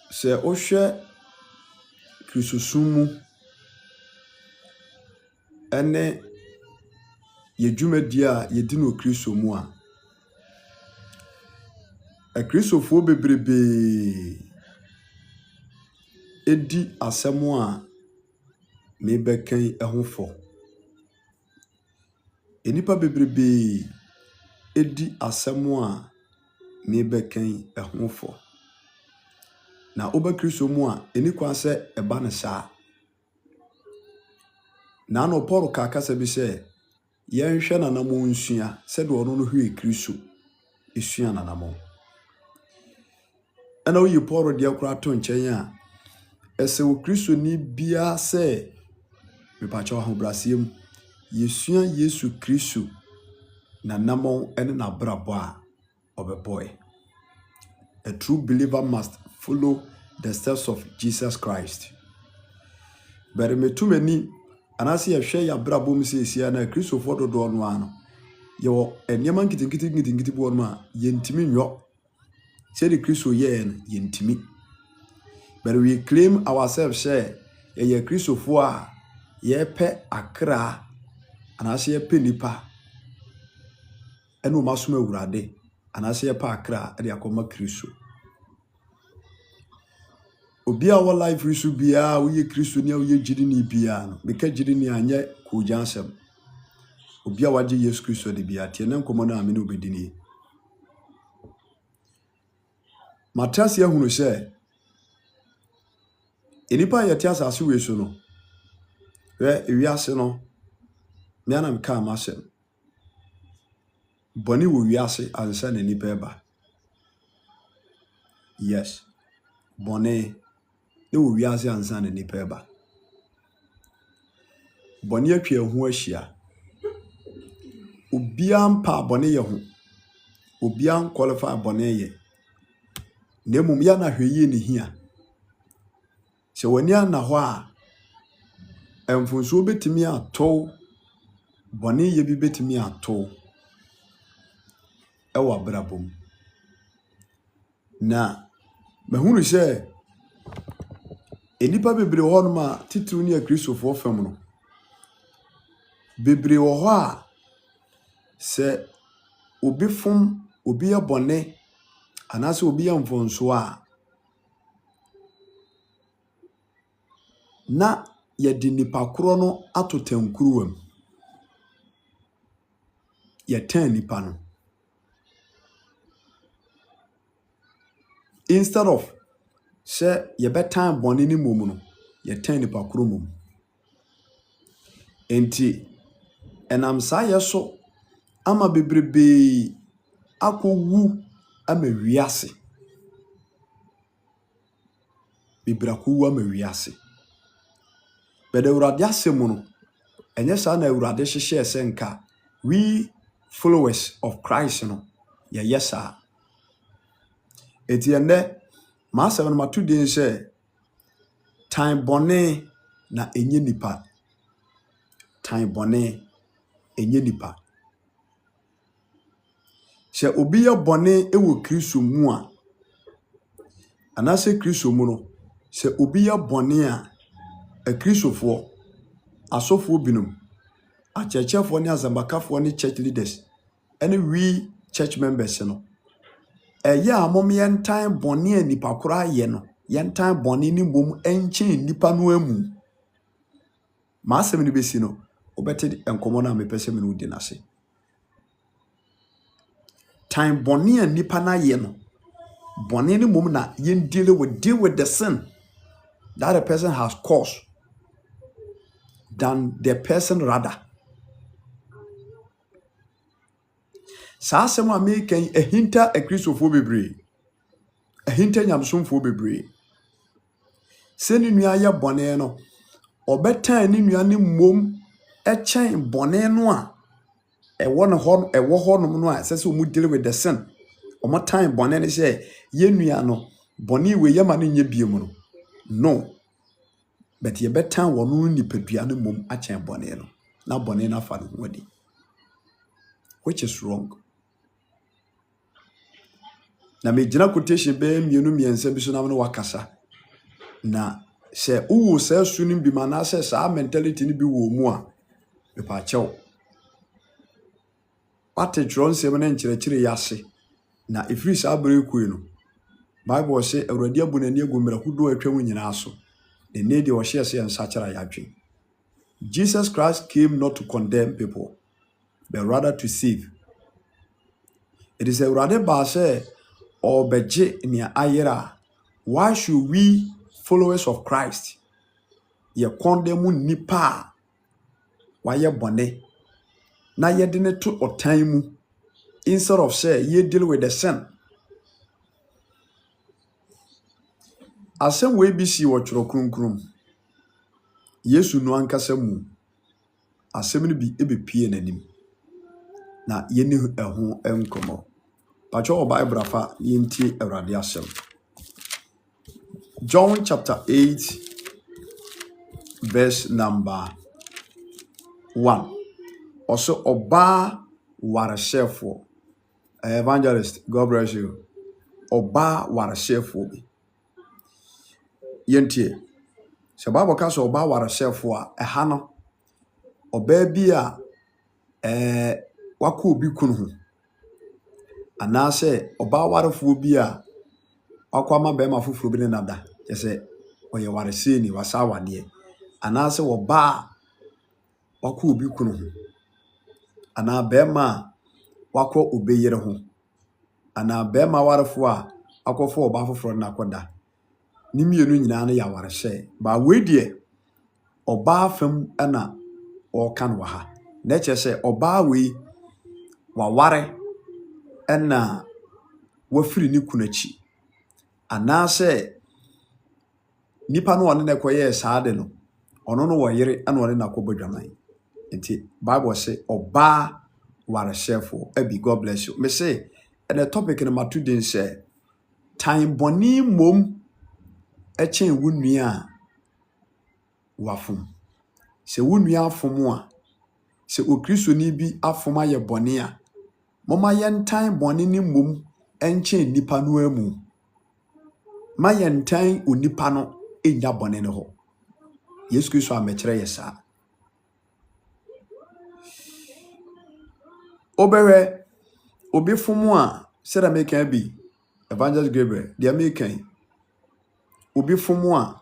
Se ohwe Kristosumu ene yedwumadi a yedi no Kristo mu a Kristofo bebrebe edi asɛm a mebɛkan ehofo. Enipa bebrebe edi asɛm a mebɛkan ehofo. Na oba Kristo mu a eni kwan sɛ eba ne saa. Na no Paul ka kasa bi sɛ yɛnhwɛ nanamo nsua sɛ de ɔno no hwɛ Kristo esua nanamo. Ɛna oyi Paul de akora to nkyɛn a ɛsɛ wo Kristo ni bia sɛ mepakyɛ ahobrasɛm yesua Yesu Kristo nanamo ɛne na brabo a ɔbɛbɔe. A true believer must follow the steps of Jesus Christ. But metumani anase yɛhwɛ ya brabo mu sɛsia na Kristofo dodo no ano. Yɛwɔ enema nkitikiti bo no a yɛntimi nwɔ. Sɛ de Kristo yɛ no yɛntimi. But we claim ourselves say yɛyɛ Kristofo a yɛpɛ akra anase yɛpɛ nipa ɛne o masom awurade anase yɛpɛ akra ɛde akɔma Kristo. Obi a wɔ life risu bia wo yɛ Kristo ni a wo yɛ gyidi ni bia no meka gyidi ni anyɛ kojansɛm. Obi a wagye Yesu Kristo de bia tie na nkɔmɔ na amene obedini. Matrasi ahunu sɛ enipa yɛte asase we so no wiase no me anam ka amasɛm. Bɔne wɔ wiase ansa na nipa eba. Yes. Bɔne ne wɔ wiase ansa na nipa eba. Bɔne atwa ho ahyia. Obia mpa bɔne yɛ ho. Obia qualify bɔne yɛ. Na mmom ya na hweye ne hia. Sɛ wani ana hɔ a ɛmfonso betimi atɔ bɔne yɛ bi betimi atɔ ɛwɔ abrabom. Na mahunu sɛ enipa bebre hɔ no ma titiri ne Kristofo fam no bebre wɔ hɔ a sɛ obi fom obi yɛ bɔne anase obi yɛ mfonso a na yɛde nipa koro no ato tankuruwam. Yɛtan nipa no. Instead of sɛ yɛbɛtan bɔne ne mom no yɛtan nipa koro mom. Enti ɛnam saa yɛ so ama bebrebe akɔwu ama wiase. Bebrebe akɔwu ama wiase. Bɛda Awurade asɛm no ɛnyɛ saa na Awurade hyehyɛ sɛ nka we followers of Christ no yɛyɛ saa. Eti ɛnɛ maasɛm no mato den sɛ tan bɔne na enye nipa. Tan bɔne enye nipa. Sɛ obi yɛ bɔne ɛwɔ Kristo mu a anase Kristo mu no sɛ obi yɛ bɔne a Kristofo asofo binom akyerɛkyerɛfoɔ ne azambakafoɔ ne church leaders ɛne we church members no ɛyɛ a mom yɛntan bɔne a nipa koro ayɛ no yɛntan bɔne ne mbom ɛnkyɛn nipa no amu. Maasɛm ne besi no wobɛte nkɔmɔ na mepɛ sɛ me no di nase. Tan bɔne a nipa na ayɛ no bɔne ne mbom na yɛn deal with the sin that the person has caused than the person rather. Saa asɛm a mekan ehinta Kristofo bebree. Ehinta nyamsomfo bebree. Sɛ ne nua yɛ bɔne no ɔbɛtan ne nua ne mmom ɛkyɛn bɔne no a ɛwɔ hɔ no a sɛ ɔmu deal with the sin. Ɔmo tan bɔne ne sɛ yɛ nua no bɔne we yɛ ma ne nyɛ biem no. No. But yɛbɛtan wɔ no nipadua ne mmom akyɛn bɔne no. Na bɔne na fa no ho adi. Which is wrong. Na me gyina quotation be mienu miensa bi so na me wakasa na se uwu se sunim bi mana se sa mentality ni bi wo mu a mepa chew pate tronse me nkyerɛkyerɛ yase na ifiri sa bere kuyi no Bible say awurade abu n'ani agu mmarahodo atwa nyina so the need the ohye se nsakyera yadwe. Jesus Christ came not to condemn people but rather to save. It is awurade ba say obeje ne ayera. Why should we followers of Christ ye condemn nipa waye bone na ye de ne to otan mu instead of say ye deal with the sin? Asem we bi si wo tworo kronkron Yesu no ankasa mu asem no bi ebepie nanim na ye ni eho enkomo pacho Bible afa yenti awrade asem. John chapter 8 verse number 1. Also oba warashefo evangelist, God bless you. Oba warashefo bi yentie se Bible ka so oba warashefo a eha no oba bi a wako obi kunu ho anase oba warefo bi a wako ama be ma foforo bi ne nada yese oye wareseni wasa wade anase oba wako obi kunu ho ana be ma wako obeyere ho ana be ma warefo a akofo oba foforo na koda ni mienu nyina na ya wareshe ba we die oba fam ana o kan wa ha na chese oba we wa ware ana wafiri ni kunachi anase nipa no one na koye saade no ono no wo yere ana one na kobodwaman enti Bible say oba wareshefo abi. God bless you. Me say and the topic in my today say time boni mom echen wunua wafum se wunua afum a se okristo ni bi afum aye boni a mama yen time boni ni mom enchen nipa no amu ma yen time onipa no enya boni ne ho. Yesu Kristo amekere yesa obewe obi fumu a said American bi Evangelist Gabriel the American obi fumu a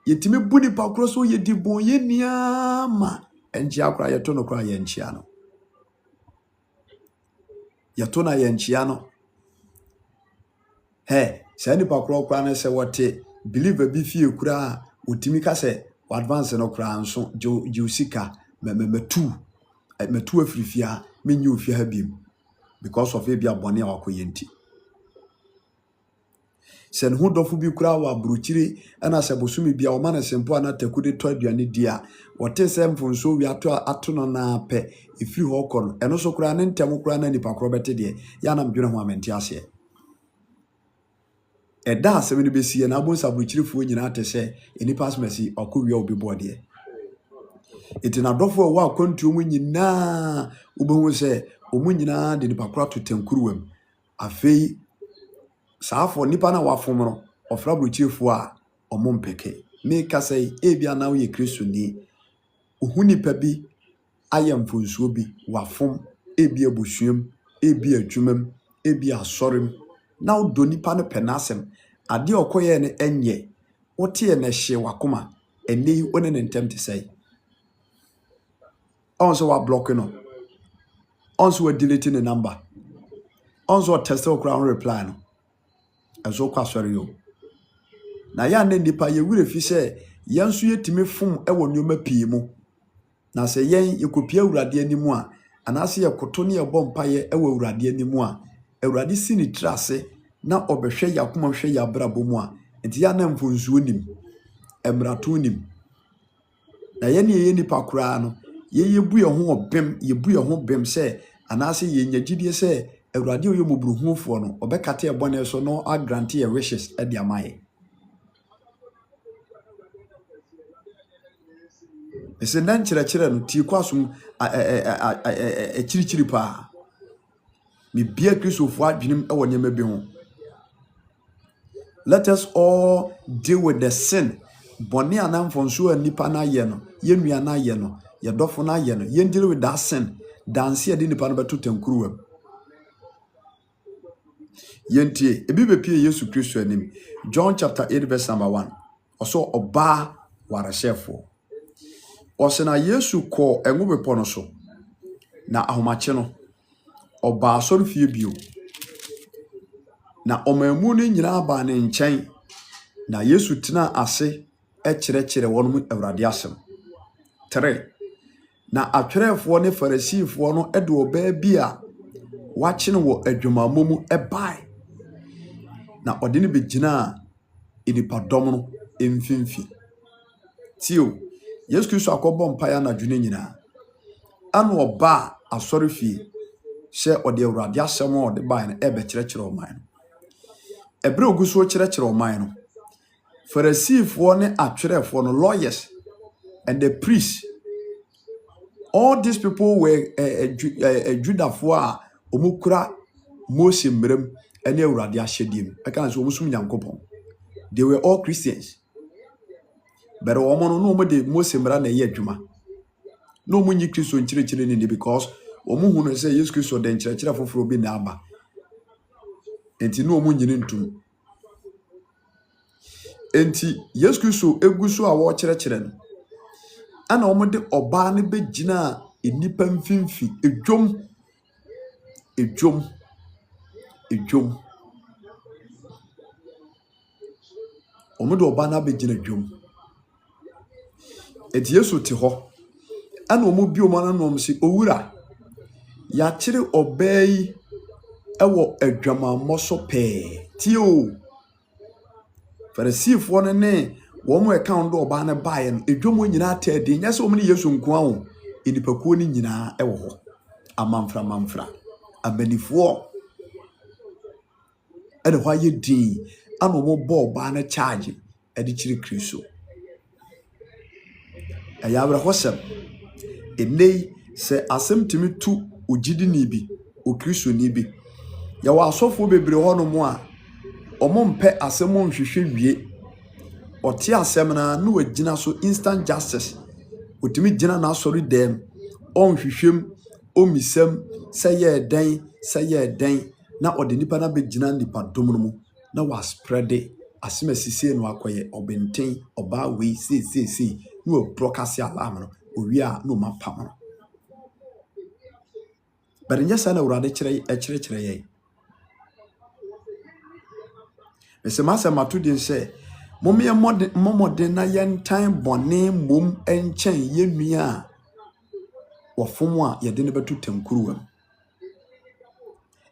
yetimi buni pa kroso yedi bon ye niama enji akra yeto no kra ye nchia no yeto na ye nchia no he se ni pa kro kra na se wote believer bi fie kura otimi ka se advance no kra nso jusika metu afrifia menyi ofia ha biem because of ebia bone akoyenti sen hu dofo bi kura wa bruchiri ana se bosumi bia o mana sempo ana takude to aduane dia wote se mfonso wi ato no na pe efiri ho kɔ no eno so kura ne ntem kura na nipa kro bete de ya na mdwene ho amenti ase eda asem ni besie na abonsa bruchiri fuo nyina ate se enipa asmesi akowia obi bode etina dofo wa akwantu mu nyina ubehu se omu nyina de nipa kura to tankuruwam afei saafo nipa na wafom no ofra bruchifo a omompeke me ka say ebia na wo ye Kristo ni ohu nipa bi ayamfonsuo bi wafom ebia bosuam ebia adwumam ebia asorem na wo do nipa no penasem ade okoye ne enye wote ye na hye wakoma eni one ne ntem te say onso wa block no onso wa delete the number onso test okra on reply no ezo kwa sori yo na ya ne nipa ye wure fi se yanso yetimi fom ewo nyoma pii mu na se yen yekopia awurade animu a anase yekoto ne yebɔ mpaye ewo awurade animu a awurade sini trase na obehwe yakoma hwe ya brabo mu a enti ya na mfonsuo nim emrato nim na ye ne ye nipa kura no ye bu ye ho obem ye bu ye ho bem se anase ye nyagidie se awurade oyo mobruhufo no obekate ebone so no agrant ye wishes e dia maye ese nan kyerɛkyerɛ no ti kwasum kyirikyiri pa me bia Kristofo adwenem e wonye mabi ho Let us all deal with the sin. Boni anamfonso nipa na ye no, ye nua na ye no, ye dofo na ye no. Ye deal with that sin. Dance ye di nipa no beto tankuruwam. Yentie, ebi bepie Yesu Kristo anim. John chapter 8 verse number 1. Also oba warashefo. Ose na Yesu ko enwo bepo no so. Na ahomache no oba asori fie bio. Na omamu ni nyina ba ne nkyɛn. Na Yesu tena ase kyerɛkyerɛ wɔn Awurade asɛm. 3. Na atwerɛfoɔ ne farisifoɔ no de ɔbaa bi a wakye no wɔ adwumammɔ mu bae. Na ɔde no bɛgyina enipadɔm no mfimfini. Tio, Yesu Kristo akɔbɔ mpaeɛ anadwo no nyinaa. Ana ɔba asɔre fie sɛ ɔde Awurade asɛm a ɔde bae no ɛbɛkyerɛkyerɛ ɔman no. Ɛberɛ ogu so kyerɛkyerɛ ɔman no, Farisifoɔ ne atwerɛfoɔ no, lawyers and the priests, all these people were Judafoɔ a omukura Mose mmerem ene Awurade ahyɛdeɛ. Ɛka na so omusum Nyankopɔn. They were all Christians. But wɔn no wɔn de Mose mmara na ɛyɛ adwuma. No wɔn nyi Kristo nkyerɛkyerɛ ni because wɔn hu no sɛ Yesu Kristo de nkyerɛkyerɛ foforɔ bi na aba. Enti no wɔn nyine ntum. Enti Yesu Kristo egu so a wɔkyerɛkyerɛ no. Ana wɔn de ɔbaa no bɛgyina enipa mfimfi edwom. Wɔn de ɔbaa no bɛgyina edwom. Enti Yesu te hɔ. Ana wɔn bi wɔn anom si owura. Yɛakyere ɔbaa yi ɛwɔ adwamammɔ so pɛɛ. Tio. Farisifoɔ no ne wɔn account do ɔbaa no baeɛ no edwom nyinaa tɛ de nyɛ sɛ wɔn ne Yesu nko awo enipakuo no nyinaa ɛwɔ hɔ. Amamfra amanifoɔ ɛde hɔ ayɛ din ana wɔn bɔ ɔbaa no charge ɛde kyerɛ Kristo. Ɛyɛ awerɛhɔsɛm. Enei sɛ asɛm tumi tu ogyidini bi okristo ni bi. Yɛwɔ asɔfoɔ bebree hɔ no mo a ɔmo mpɛ asɛm nhwehwɛ wie. Ɔte asɛm na no wagyina so instant justice. Otumi gyina na asɔre dɛm. Ɔnhwehwɛm, ɔmisɛm, sɛ yɛ dɛn na ɔde nipa na bɛgyina nipa dom no mu na wa spread asɛm asisi no akɔyɛ ɔbɛnten ɔbaa wei sei no broadcast alarm no owia no mapam no. But nyɛ sɛ na Awurade kyerɛkyerɛ yɛn. Mese masɛm ato din sɛ mommyɛ mmɔden na yɛntan bɔne mmom nkyɛn yɛnnua a wɔfom a yɛde no bɛto tankuruwam.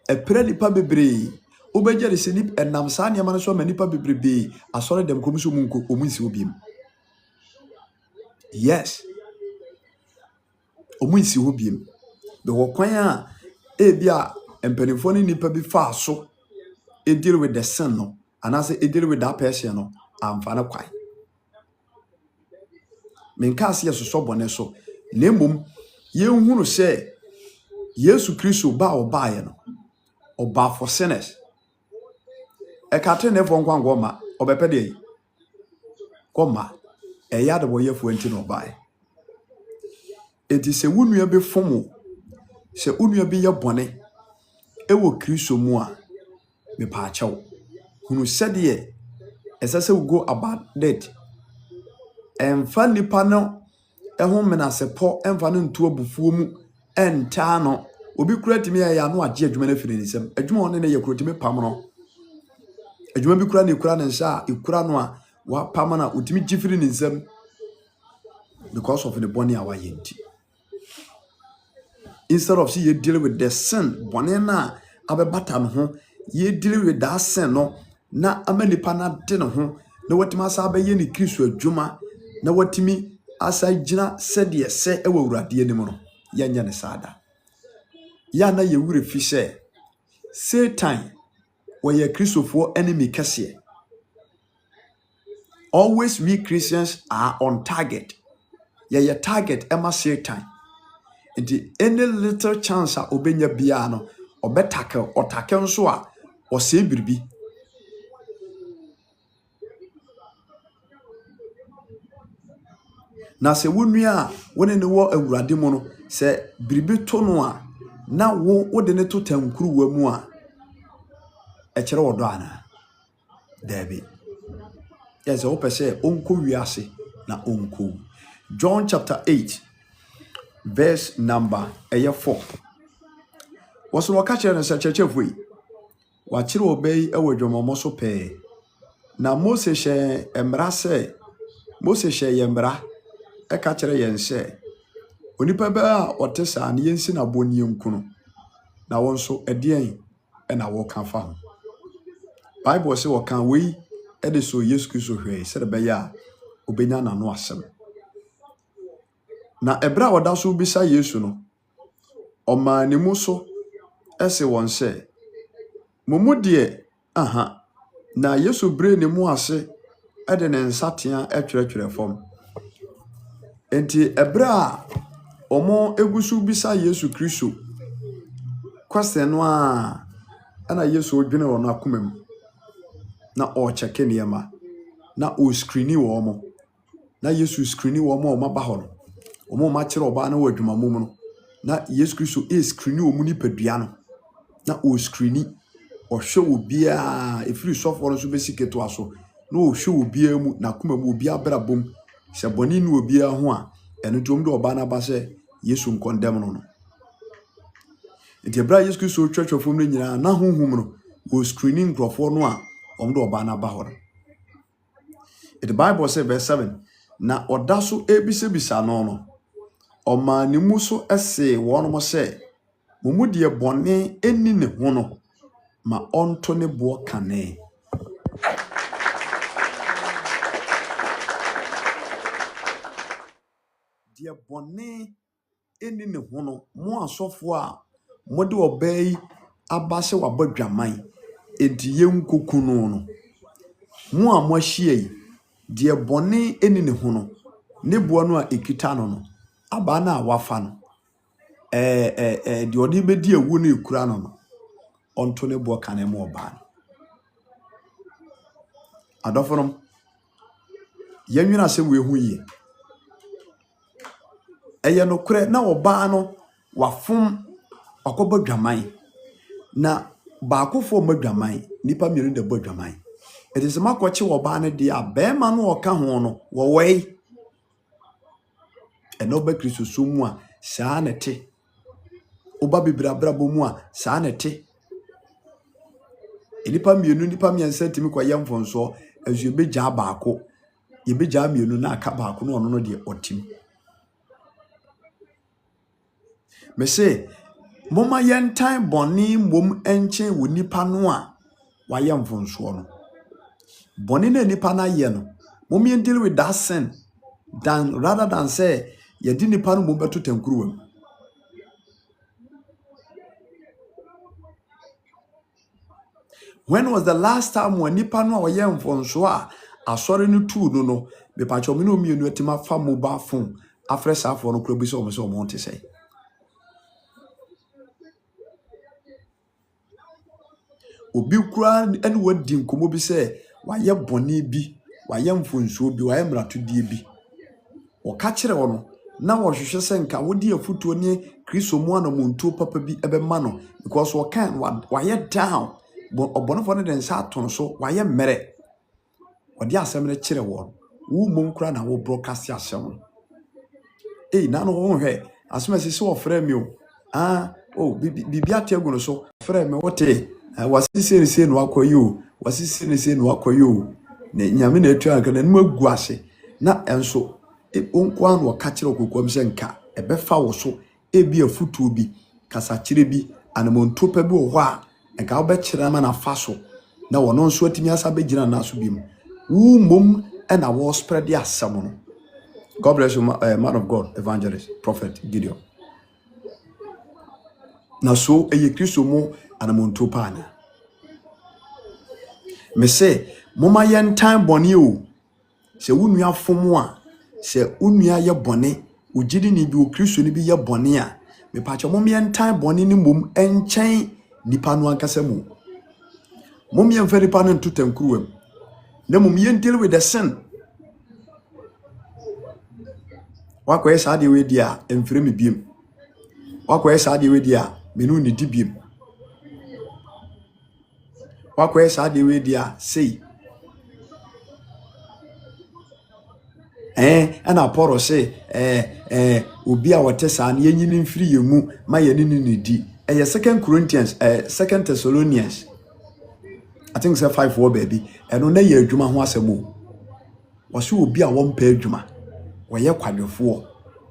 Ɛpere nipa bebree wobɛgye de sɛ ɛnam saa nneɛma no so ama nipa bebree asɔre dɛm kɔm so mu nsi hɔ biem. Yes. Omu nsi hɔ biem. Bɛwɔ kwan a ebi a mpanimfoɔ ne nipa bi faa so deal with the sin no anaasɛ deal with that person no amfa no kwan. Menka ase yɛsosɔ bɔne so na mmom yɛnhunu sɛ Yesu Kristo ba ɔbaeɛ no ɔba for sinners. Ɛkate ne fɔ nkwa ngɔma ɔbɛpɛ deɛ yi kɔma ɛyɛ adebɔyɛfoɔ nti na ɔbaeɛ. Enti sɛ wo nua bi fom wo, sɛ wo nua bi yɛ bɔne ɛwɔ Kristo mu a mepaakyɛw. Hunu sɛdeɛ ɛsɛ sɛ we go about that. Ɛmfa nipa no ɛho menasepɔ ɛmfa no nto abufuo mu ɛntaa no. Obi kura timi ya no agye adwuma no afiri ne nsam. Adwuma one ne yɛ kura timi pam no. Adwuma bi kura ne kura ne nsa a ekura no a wa pam na otimi gifiri ne nsam because of the bɔne a wayɛ nti. Instead of see you deal with the sin bɔne na abɛbata no ho, you deal with that sin no na amanipa na de no ho na watimi asa abɛyɛ ne Kristo adwuma na watimi asa gyina sɛdeɛ sɛ ɛwɔ Awurade anim no yɛnyɛ ne saada. Ya na yɛwure fi sɛ Satan wɔyɛ Kristofoɔ enemy kɛseɛ. Always we Christians are on target. Yɛyɛ target ɛma Satan. Nti any little chance a obenya bia no ɔbɛtackle nso a ɔsɛ biribi. na se wonua wone ne wo awurade mu no se biribi to no a na wo de ne to tankuru wa mu a e kire wo do ana dabi yes o pese onko wiase na onko. John chapter 8 verse number 4 was no catch and such a way wa kire obey e wadwomomo so pe na Moses she emra se Moses she yemra e ka kire yen se onipa ba a otesa na yensi na boni enkuno na wonso edien e na wo kan fa ho. Bible say wo kan we e de so Yesu Kristo hwe se de be ya obenya na no asem na ebra oda so bisa Yesu no oma ne mu so ese won se momu de aha na Yesu bre ne mu ase e de ne nsatea etwerɛtwerɛ fam enti ebra omo egusu bisa Yesu Kristo question no a ana Yesu odwene wo na akomam na o cheke niema na o screeni wo mo na Yesu screeni wo mo ma ba ho no omo ma kire oba na wadwuma mum no na Yesu Kristo screeni wo mu ni padua no na o screeni o hwe obia efiri sofo no so besiketo aso na o hwe obia mu na komam obia brabom se boni ni obia ho a eno tom de oba na ba se Yesu nkondem no no enti bra Yesu Kristo twetwefom no nyina na honhom no o screening grofo no a omdo oba na ba ho. The Bible says verse 7 na odaso ebisebisa no no oma ne mu so ese wono mo se momu de bone eni ne ho no ma onto ne bo kane. De bone eni ne ho no mo asofo a mode obey abase wabadwaman enti yenkokunu no mo a mo ahie de bone eni ne ho no ne bo no a ekita no no aba na wafa no de odi bedi ewu na ekura no no onto ne bo kane mo oba adofonom yenwina se we hu yi eye no kure na oba no wafom akobadwaman na baakofo madwaman nipa mienu de bodwaman etise makoche oba ne de abema no oka ho no wo wei eno ba Kristo sumu a saa ne te oba bibirabra bomu a saa ne te nipa mienu nipa miensa timi kwa yemfonso azu beja baako ye beja mienu na aka baako no ono no de otim me se moma yentan boni mom enche wo nipa no a wa yemfonso no boni na nipa na ye no mom yen deal with that sin than rather than say ye di nipa no mom beto tankuruwam. When was the last time when nipa no a yemfonso a asore no tu no me pacho me no mienu etima fa mobile phone afresa afo no krobi so mo won te say obi kura ene wadi nkomo bi se waye bone bi waye mfonso bi waye mratodie bi o ka kire wo no na wo hwehwe se nka wodi afutuo ne Kristo mu anamontuo papa bi ebe ma no because wo kan waye down obonofo ne den sa aton so waye mere odi asem ne kire wo wo mom kura na wo broadcast asem na no wo hwe asem asisi wo frɛ mi o bibi ategu no so frɛ mi wote wasisi ne se no akoyo wasisi ne se no akoyo ne nyame na etu anka na nmu agu ase na enso onko an wo ka kire kokom se nka ebefa wo so ebi afutuo bi kasa kire bi anamontopa bi wo ho a nka wo be kire ma na fa so na wono nso atimi asa be gina na so bi mu wu mom and I was spread the asam. God bless you, man of God, evangelist, prophet Gideon. Na so eye Kristo mo anamonto pana. Me say, mama yen time boni o. Se unua fomo a, se unua ye boni, ugidi ni bi o Kristo ni bi ye boni a. Me pacho mama yen time boni ni mum enchen nipa no ankasa mu. Mom yen fe nipa no ntu tankruwam. Na mum yen deal with the sin. Wako esa de we dia emfire me biem. Wako esa de we dia menu ni di biem. Wako esa de we dia sei. Ana Paul say obi a wote sa na yenyini mfiri yemu ma ye ni di. 2 Corinthians 2 Thessalonians I think say 5 baby. Eno na ye adwuma ho asemo. Wo se obi a wompa adwuma. Wo ye kwadwefo.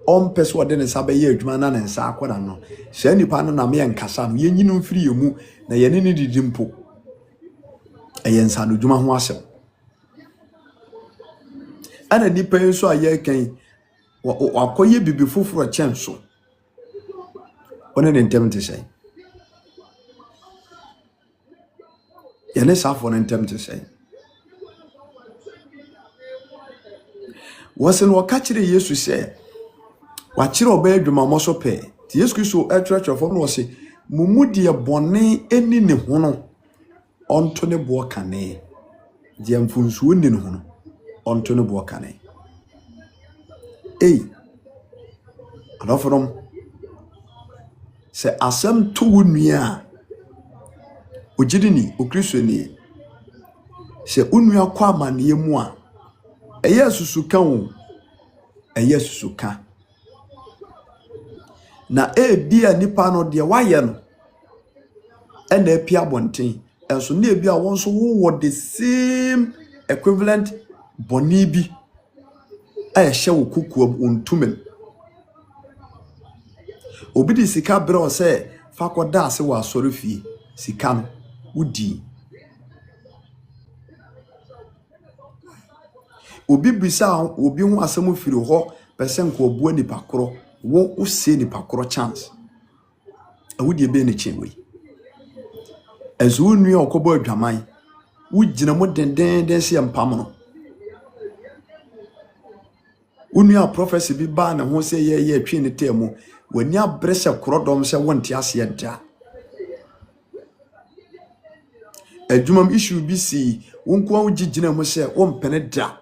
Ompe so de ne sabe ye adwuma na ne nsa akoda no. Sha nipa no na me nkasa no yenyini mfiri yemu na ye ni didi mpo. Nsa no adwuma ho asem. Ana nipa nso aye kan wakoye bibi foforo chenso. One ne ntem te say. Yene safo ne ntem te say. Wasen wakachire Yesu say wachire oba adwuma moso pe. Ti Yesu Kristo atwatwa fo no se mumudi e bone eni ne ho no onto ne bo kane. Die mfunsuo ni ne ho no onto ne bo kane. Adofrom se asem to wunua ogidini okristo ni se unua kwa amane mu a eye susuka wo eye susuka na bia nipa no de waye no ena apia bonten enso na bia won so wo the same equivalent boni bi a hye wo kukuam ontumem obi di sika bro se fakoda ase wa asori sika no udi obi bisa obi ho asem firi ho pesen ko obu ni pakoro wo use ni pakoro chance awudi ebe ne chenwe ezu nua okobo adwaman wo gina mo denden se empam no unua prophecy bi ba na ho se ye atwe ne temu wani abrese korodom se wonte ase da adwumam issue bi si wonko wo gigina mo se wompene da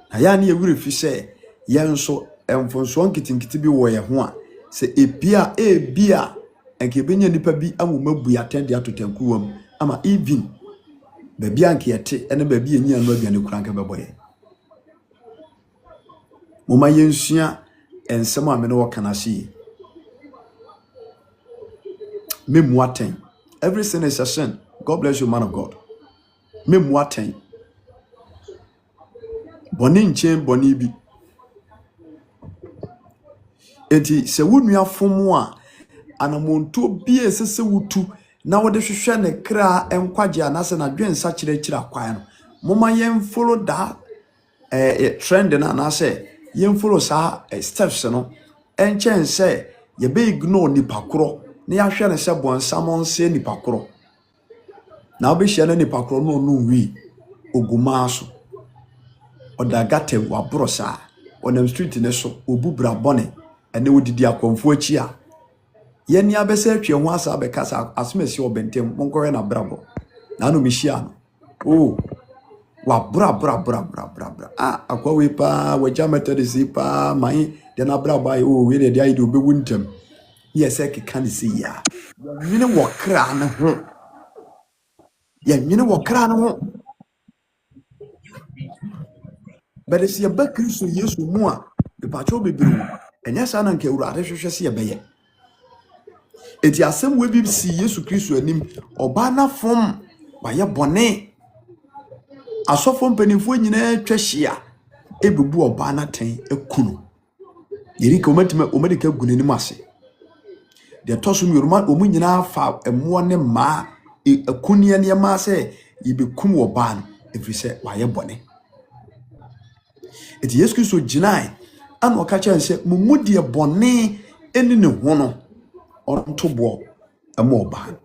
aya ne ewure fi se yenso emfonso nkitinkiti bi wo ye ho a se ebia enke benya nipa bi amomabu atende atotankuwam ama even baby anke yete ene baby enyi anu abiane kuranka beboye moma yensua ensem amene wo kana si memuaten every sin is a sin. God bless you, man of God. Memuaten boni nchen boni bi enti se wonua fomo a anamonto bi esese wutu na wode hwehwe ne kra enkwagye anase na dwensa kyerɛkyerɛ akwan no moma yen follow that trend na anase yen follow sa steps no enchen se ye be ignore nipa koro na ya hwe ne se bonsamon se nipa koro na obehia na nipa koro no wi ogumaso odagate wabro sa onam street ne so obubra bone ene wodidi akonfo achi a yeni abese atwe ho asa bekasa asomesi obentem monkowe na brabo na no mihia no wabra akwa we pa waja metodisi pa mai de na brabo ai we de ai do bewu ntem yes e keka ne si ya nyine wokra no ho nyine wokra no ho but si ya bakristo Yesu mu a bepacho bebiru enya sa na nke urade hwehwe se ye beye eti asem we bi si Yesu Kristo anim oba na fom baye bone asofo mpanifo nyina twahia ebubu oba na ten ekunu yerika omadika gunanim ase de tosum yoruma omu nyina fa emo ne ma akunia ne ma se yibekum oba no efrise baye bone eti Yesu Kristo jinai an okacha nse mumudi bone eni ne ho no onto bo emo oba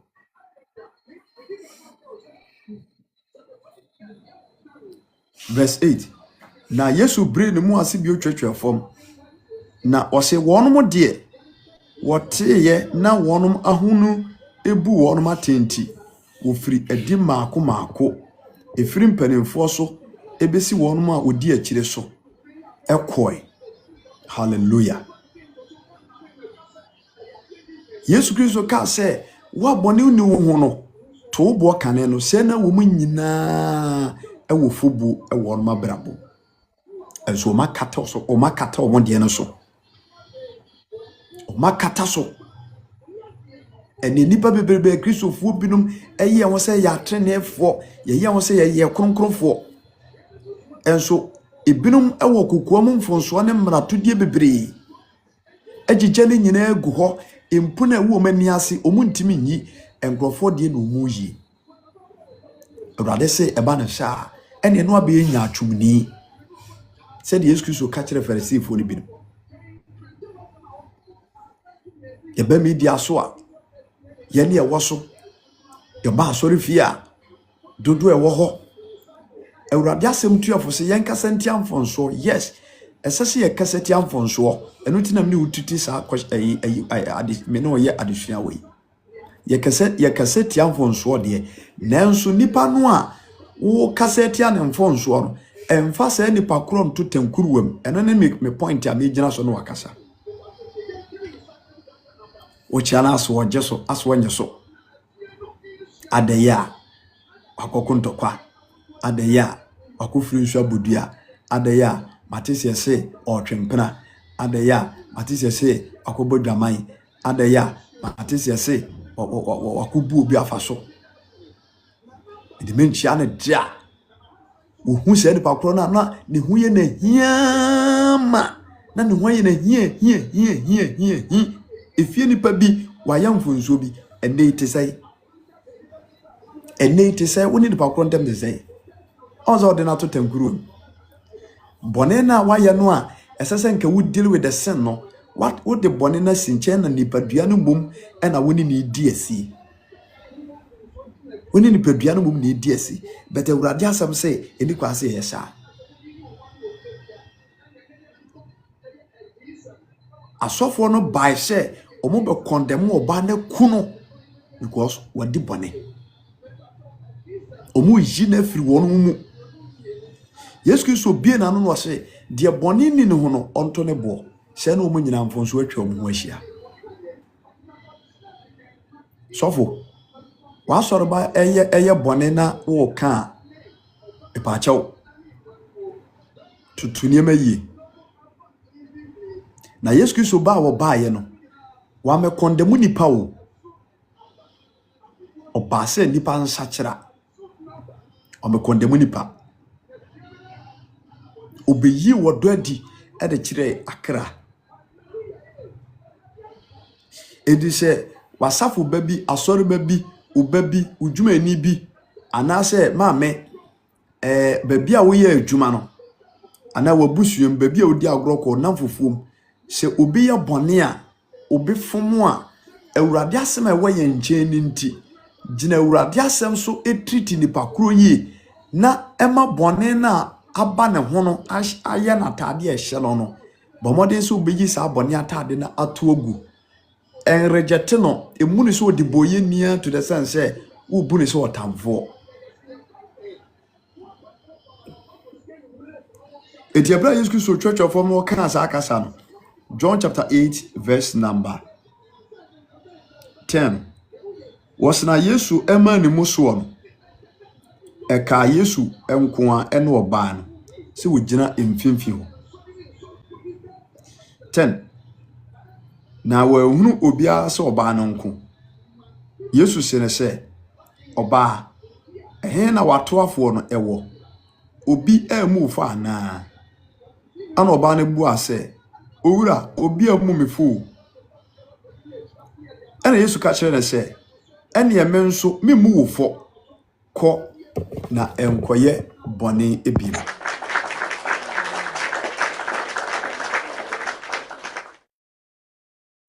verse 8 na Yesu bre ne mu ase bi otwetwe fom na ose wonum de woteye na wonum ahunu ebu wonum atenti ofiri edi maako efiri mpanimfo so ebesi wonum a odi akire so ekoi. Hallelujah. Yesu Kristo ka se wa bone uni wo ho no to bo kane no se na wo nyina ewo fobu ewo no mabrabo. Enso o makata so o makata o de no so. O makata so. Eni nipa bebrebe Kristofo binum eye won se ya trenefo ye won se ye kronkronfo. Enso ebinum ewo kokoam mfonso ne mratodie bebre. Agigele nyina agu ho impuna ewo mani ase omuntimi nyi enkrofo de no mu yi. Awurade se eba na sha ene no abe nya atwumni. Said Yesu Kristo ka kire Farisifo ni binum. Yeba mi dia so a ye ne ewo so yeba asori fia dodo ewo ho. Awurade asem tuafo se yen kasa ntiamfonso. Yes, esese ye kasa ntiamfonso eno tinam ne ututi sa ade me no ye adesua we ye kasa tiamfonso de nanso nipa no a wo kasa tia ne mfonso no emfa sa nipa kro nto tankuruwam eno ne me point a me gina so no wakasa o chiana so oje so aso nye so adeya akokuntokwa adeya akofiri nsu abodua adeya matese se otwempena adeya matese se akobodwaman adeya matese se akobu obi afaso dimentia na dia ohu se nipa kro na ne hu ye na hiama na ne hu ye na hie efie nipa bi wayamfonso bi ene ite sai woni nipa kro ntem de sai onzo de na to tankuru bone na waye no a esese nke wo deal with the sin no what would the bone na sinche na nipadua no mum e na woni ni di asi woni nipadua no mum ni di asi but Awurade asem say eni kwase ye sha asofo no by say omo be condemn oba na kuno because wadi bone omo yi na firi wonu mu. Yesu Kristo bie na no se de bone ni ne ho no onto ne bo se na omo nyina mfonso atwa omo ho ahia sofo wa sorba eye bone na wo ka epachaw tutunie mayi na Yesu Kristo ba wo baaye no wa me kondemu nipa wo oba se nipa nsachira o me kondemu nipa obeyi wodo adi e de kire akra edi se wasafo babi asori babi ubabi ujumani bi anase maame babi a wo ye adwuma no ana wabusuem babi a odi agroko namfofuom se obi ye bone a obi fomo a Awurade asem a waye nche ni nti gina Awurade asem so etriti nipa kro yi na ema bone na aba ne ho no aye na tade e hye no bomode so obeyi sa bone atade na ato ogu en reject no emuni so odiboye nia to the sense say wo buni so otamfo etiabra Yesu Kristo church of mo kana sa akasa no John chapter 8 verse number 10 wasna Yesu ema ni muso no eka Yesu enko a ene oba no se wogina emfimfi ho 10 na wa hunu obia se oba no nko Yesu sene se oba ehe na watoafo no ewo obi emu fa ana oba ne bu ase owura obi emu mefo ene Yesu ka kire ne se ene ye menso memu wo fo ko na enkoye bone ebiro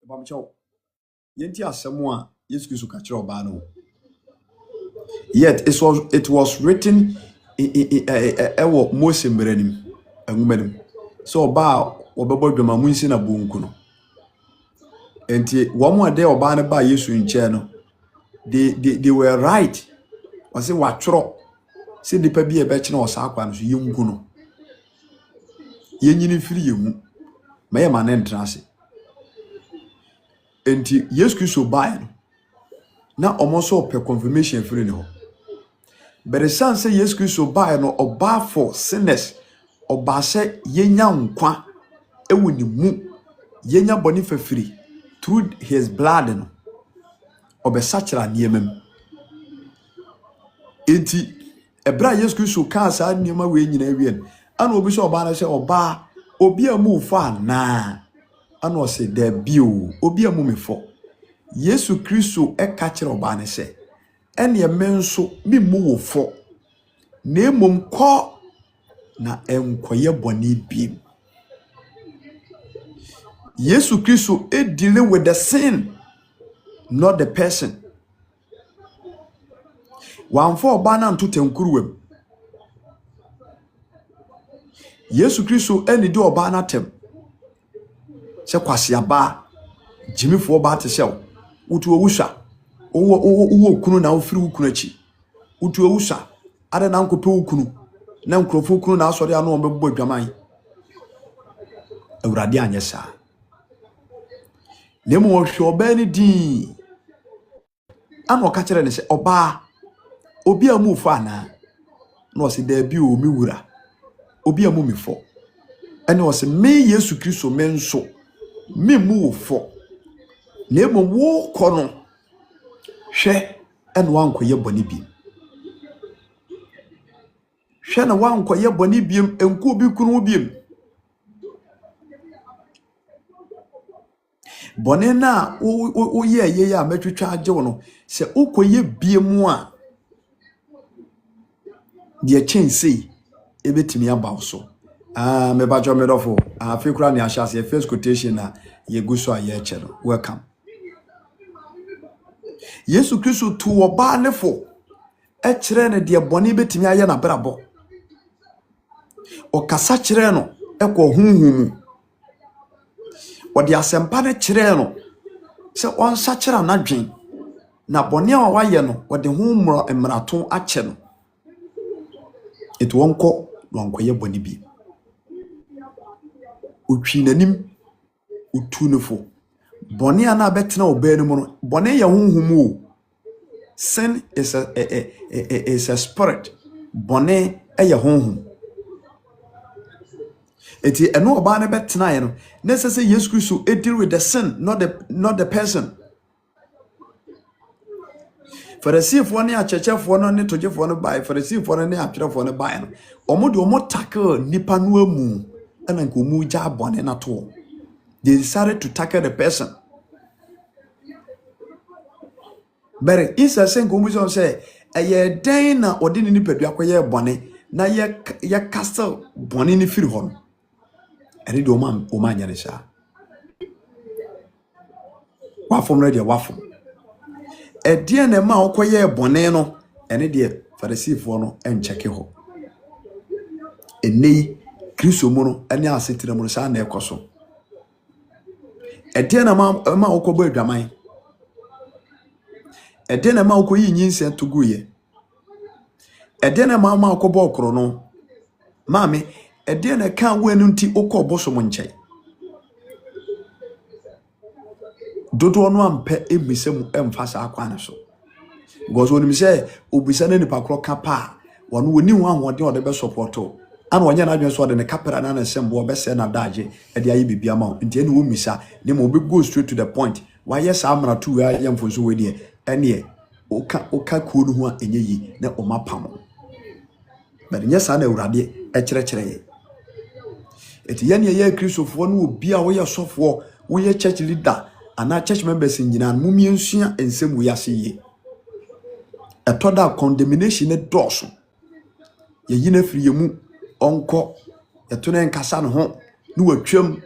bamcho yenti asemo a Yesu Kristo ka kire oba no yet it was written ewo Mose mbranim angumanim so oba obebo dwama munsi na bonku no enti womo ade oba ne ba Yesu nche no they were right wase watworo se nipa bi e be kine osa akwa no so yemku no Yenyini firi yemu. Maye manen transe. Enti Yesu Kristo bae no. Na omoso pe confirmation firi ne ho. But the son say Yesu Kristo bae no oba for sinners. Oba se yenya nkwa ewu ni mu. Yenya boni fafiri through his blood no. Obesachira niemem. Enti ebra Yesu Kristo ka sa niema we nyina wien. Ana obi so oba na se oba obi amu fa na. Ana o se da bio obi amu me fo. Yesu Kristo eka kire oba ne se ene menso mi mu wo fo. Na emom ko na enkoye boni biem. Yesu Kristo dealing with the sin, not the person. One for bana nto tenkuruwem. Yesu Kristo eni di oba na tem. Se kwase aba jimifo oba te sew. Utu owusha. Owo kunu na ofiri ukunu achi. Utu owusha. Ade na nkope ukunu. Na nkrofo ukunu na asori anu omebbo adwaman. Awurade anyesa. Nemu ohwe oba ni din. Ano ka kire ne se oba obi amu fo ana. No se da bi o mi wura. Obi amu mi fo. Ene o se me Yesu Kristo menso me mu fo. Nemu wo kono hwe ene wankoye boni bi. Hwe na wankoye boni bi enku obi kunu bi. Bone na o ye ya metwetwa age wono se ukoye biemu a de chense ebetimi aba so me ba jo me dofo afi kura ne ahase first quotation na ye guso a ye che no welcome. Yesu Kristo tu oba nefo e kire ne de bone betimi aye na brabo o kasa kire no e ko hunhum odi asempa ne kire no se on sa kire na dwen na bone a waye no odi hu mmrato ache no etu wonko wankoye bone bi utwi nanim utu nefo bone ana betena oba nim no bone ye hunhum o. Sin is a spirit. Bone ye hunhum. Eti eno oba na betena ye no necessary Yesu Kristo deal with the sin, not the person. Pharisee ne achechefo no ne tojefo no bai, Pharisee no ne atwerefo no bai no. Omo de omo tackle nipa no amu ana nko mu ja bone na to. They decided to tackle the person. But isa sen ko mu so say eye den na odi ni nipadua koye bone na ye castle bone ni firi ho. Eri do o man nya ne sha. Wafom ready wafom. Edie na ma okoye bone no ene de Pharisee no encheke ho. Enei Kristo mu no ene asetire mu sha na ekoso. Edie na ma okobo adwaman. Edie na ma okoyi nyinse toguye. Edie na ma okobo okro no. Maame edie na kan wenu nti okobo so mo nche. Dodo no ampe ebisem emfasa akwana so. Because when me say obisa na nipa kro kapa wonu woni hu ahode o de be support o. Ana onye na adwen so de ne kapera na na sembo obese na daje e de ayi bibia ma nti ene wo misa ne mo be go straight to the point. Why yes amra tu ya yemfo so we de ene oka kuo no hu a enye yi na o mapam. But yes ana urade e kire ye. Eti ye ne ye Kristofo no obi a wo ye sofo wo ye church leader ana church members nyina mumie nsua ensem wo yase ye. Etoda condemnation ne doso. Ye yina firi yemu onko etona nkasa no ho ne watwam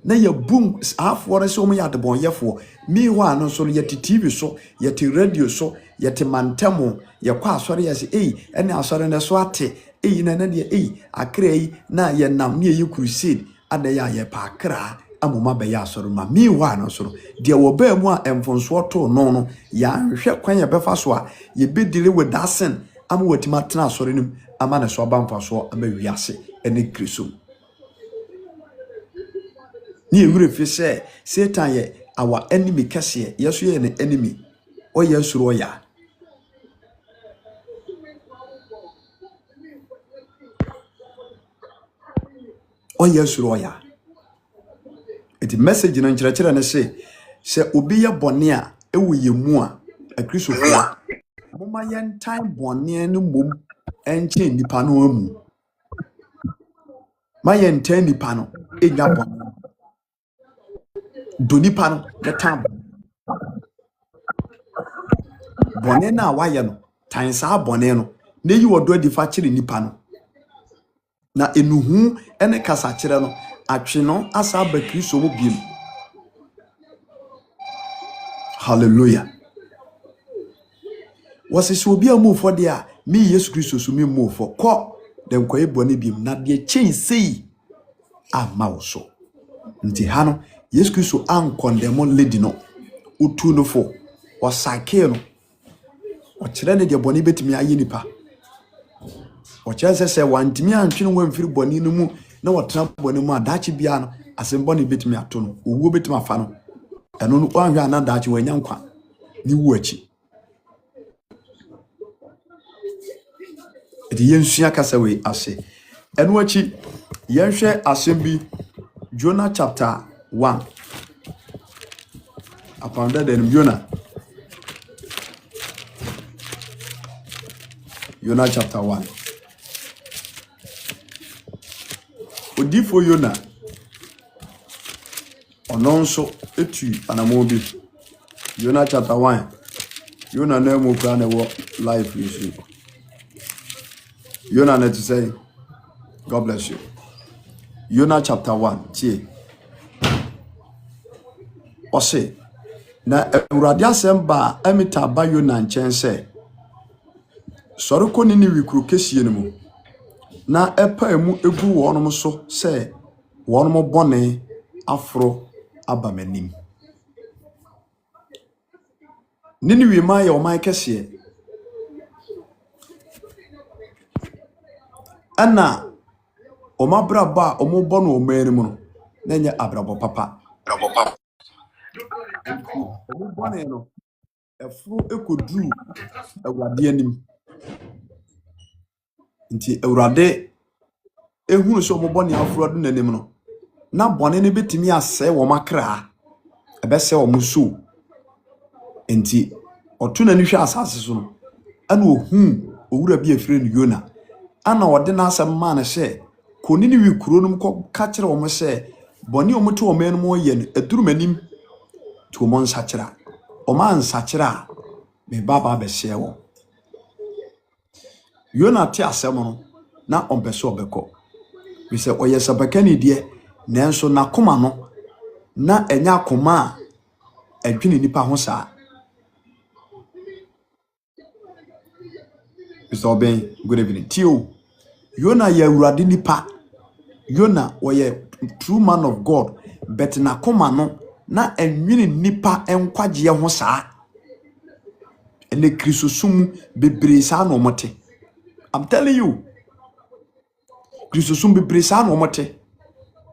na ye boom afo re so mo ya de bon yefo mi ho ano so ye TV so ye radio so ye mantamo ye kwa asore ye se ene asore ne so ate na de akra na ye nam ne ye crusade ada ya ye pa akra amoma be ya asore ma mi ho ano so de wo ba mu a emfonso to no ya hwe kwan ye befa so a ye be deal with that sin ama watima tena asɔre nim ama ne so abamfa so ama wiase ene Kristo ni ewure fi sɛ Satan yɛ our enemy kɛseɛ yeso yɛ ne enemy ɔyɛ suro ɔya ɔyɛ suro ɔya eti message no nkyerɛkyerɛ ne sɛ obi yɛ bɔne a ɛwɔ yɛ mu a Akristofo moma yɛn time bɔne no mom ɛnkyɛ nipa no amu ma yɛn time nipa no ɛnya bɔne do nipa no the time bɔne na wayɛ no tan saa bɔne no na yi wɔdo adi fa kyerɛ nipa no na enuhu ene kasa kyerɛ no atwe no asa ba Kristo mu biem hallelujah wɔsese obi a mufo de a me Yesu Kristo so me mufo kɔ de nkɔyɛ bɔne biem na de kyɛn sei ama wo so nti ha no Yesu Kristo an condemn lady no utu no fo o sake no o kyerɛ ne de bɔne betimi ayɛ nipa o kyerɛ sɛ wantimi antwene wamfiri bɔne no mu na wɔtena bɔne mu a daakye bia no asɛm bɔne betimi ato no owuo betimi afa no ɛno no wanhwɛ ana daakye wanya nkwa ni wu akyi edi yensua kasa we ase ɛno akyi yɛhwɛ asɛm bi Jonah chapter 1 upon that then Jonah chapter 1 odifo Jonah ono nso etu anamo bi Jonah chapter 1 Jonah na mo kra na wo life you Jonah na to say God bless you Jonah chapter 1 tie ose na Awurade asɛm ba amita ba Jonah nkyɛn sɛ sɔre kɔ Ninewi kuro kɛsie no mu na ɛpa mu egu wɔnom so sɛ wɔnom bɔne afro aba m'anim Ninewi ma yɛ ɔman kɛseɛ ana ɔmabraba ɔmobɔ no ɔman mu no na nyɛ abrabɔ papa ɔmobɔne no ɛforo ɛkɔduru Awurade anim nti Awurade ehunu sɛ ɔmobɔne aforo adu n'anim no na bɔne no betimi asɛe wɔ makra ɛbɛsɛ ɔmo so nti ɔto n'ani hwɛ asase so no ana ohun owura bi afire no Jonah ana ɔde n'asɛm maa no sɛ kɔ Ninewi kuro no kɔ ka kyerɛ ɔmo sɛ bɔne ɔmo te ɔman no mu yɛ no aduru m'anim to ɔmo nsakyera ɔma nsakyera a me baba bɛhyɛ wɔ Jonah te asɛm no na ɔmpɛ sɛ ɔbɛkɔ bi sɛ ɔyɛ sabakani deɛ nanso n'akoma no na ɛnya akoma a ɛdwene nipa ho saa Mr. Oben, good evening. Tio, Jonah ye Awurade nipa. Jonah oye true man of God, but na koma no na enwini nipa enkwagye ho saa. Ene Kristosum bebre saa no mote. I'm telling you. Kristosum bebre saa no mote.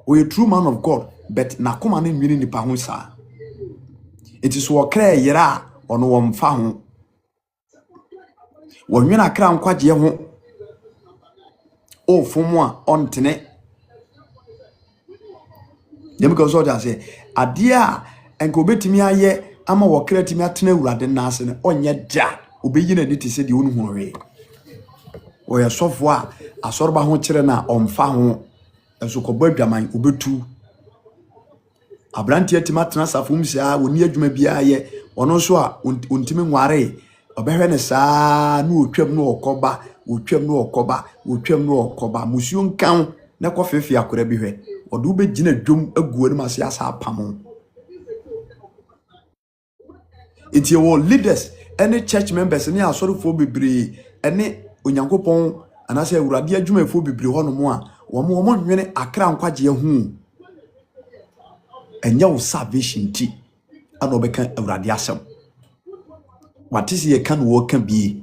Oye true man of God, but na koma no enwini nipa ho saa. It is wo kra yera ono wo mfa ho. Wonwena kra nkwagye ho o fomu a ontene dem ko so ja say ade a enko betimi aye ama wo kra timi atena Awurade na ase ne onye da obeyi na ni te se de onu hu we o ye sofo a asorba ho kire na omfa ho enso ko badwaman obetu abrantie timi atena safom sia woni adwuma bia ye ono so a ontimi nware obehwe ne saa na otwam no okoba musuo nkan na kofefe akora bi hwe odo be gina dwom aguo ne mase asa apam enti wo leaders any church members ne asorofo bebre ene onyankopon anase Awurade adwumafo bebre ho no mo a wo nwene akra nkwagye hu enya wo salvation ti ana obeka Awurade asem what is ye kan wo kan bi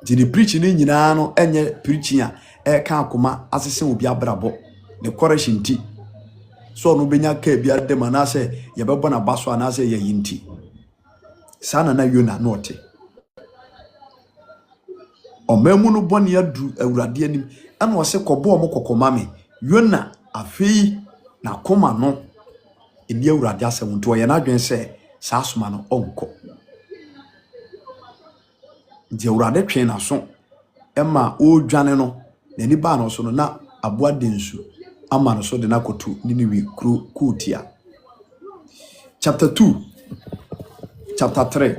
the preaching nyina no enye preaching a ka akoma asese obi abrabo ne correction ti so no benya ka bia de manase ye bebo na baso anase ye yinti sana na Yona no te omamu no bone adu awurade anim ana o se kobo mo kokoma me Yona afei na koma no eni awurade asem nto ye na adwen se sa asoma no onko di awurade twen na so ema o dwane no nani ba no so no na aboa densu ama no so de na kotu Niniwe kru kutia. Chapter 2 chapter 3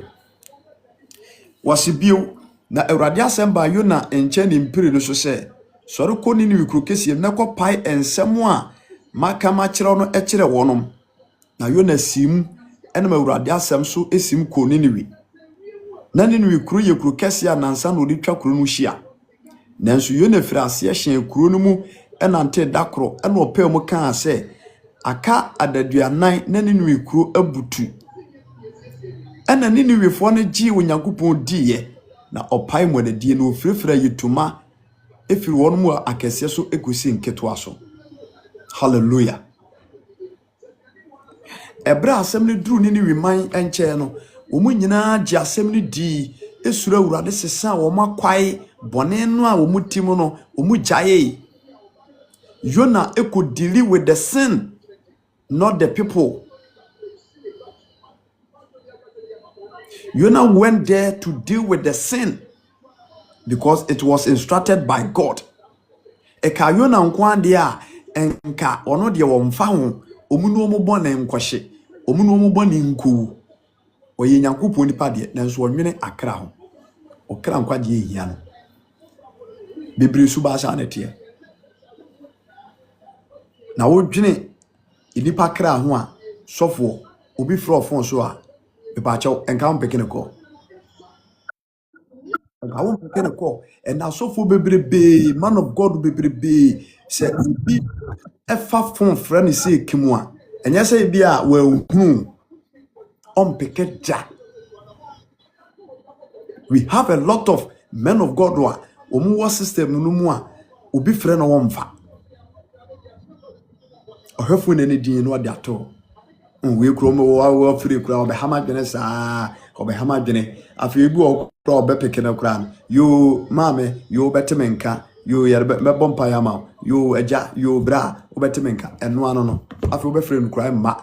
wasibio na awurade asem ba Yona enche ni mpire no so se sori ko Niniwe kru kesiem na ko pai ensem a maka ma kire no ekire wonom na Yona sim enema awurade asem so esim ko Niniwe na Niniwe kru ye kru kesia nansa no di twa kru no hia nanso Yona firi ase hye kru no mu enante dakro ena opɛ mu kan se aka adaduanan na Niniwe kru abutu ena Niniwe fo no gi Onyankopɔn diye na opai mu adie no ofirefira yituma efiri won mu akese so ekosi nketo so. Hallelujah. Ebra asem ni duru Niniwe man enche no omu nyina gi asem ni di esura awurade sesa wo makwai bone no a omu tim no omu jaye. Yona could deal with the sin, not the people. Yona went there to deal with the sin because it was instructed by God. Eka Yona nkwandia enka ono de womfa ho omunu omubọ na nkwahye omunu omubọ ni nku oye Nyankopon nipa de nanso onwene akra ho okra nkwade ehia no bebre su ba sha netie na wodwene inipa kra ho a sofo obi fro fon so a bepa chaw enka won pekene ko enka won pekene ko and na sofo bebrebe man of God bebrebe se obi efa fon friend say kimu a enye say bia wa hunu on peke ja. We have a lot of men of God who are omu system no mu a obi friend no wonfa ohwefo na ne din no ade ato we krom wo free kura obehama dwene saa obehama dwene afi ebi okura obepeke na kura yo mame yo betemenka yo yare mebompa yama yo eja yo bra obetemenka eno ano no afi obefree no kura ma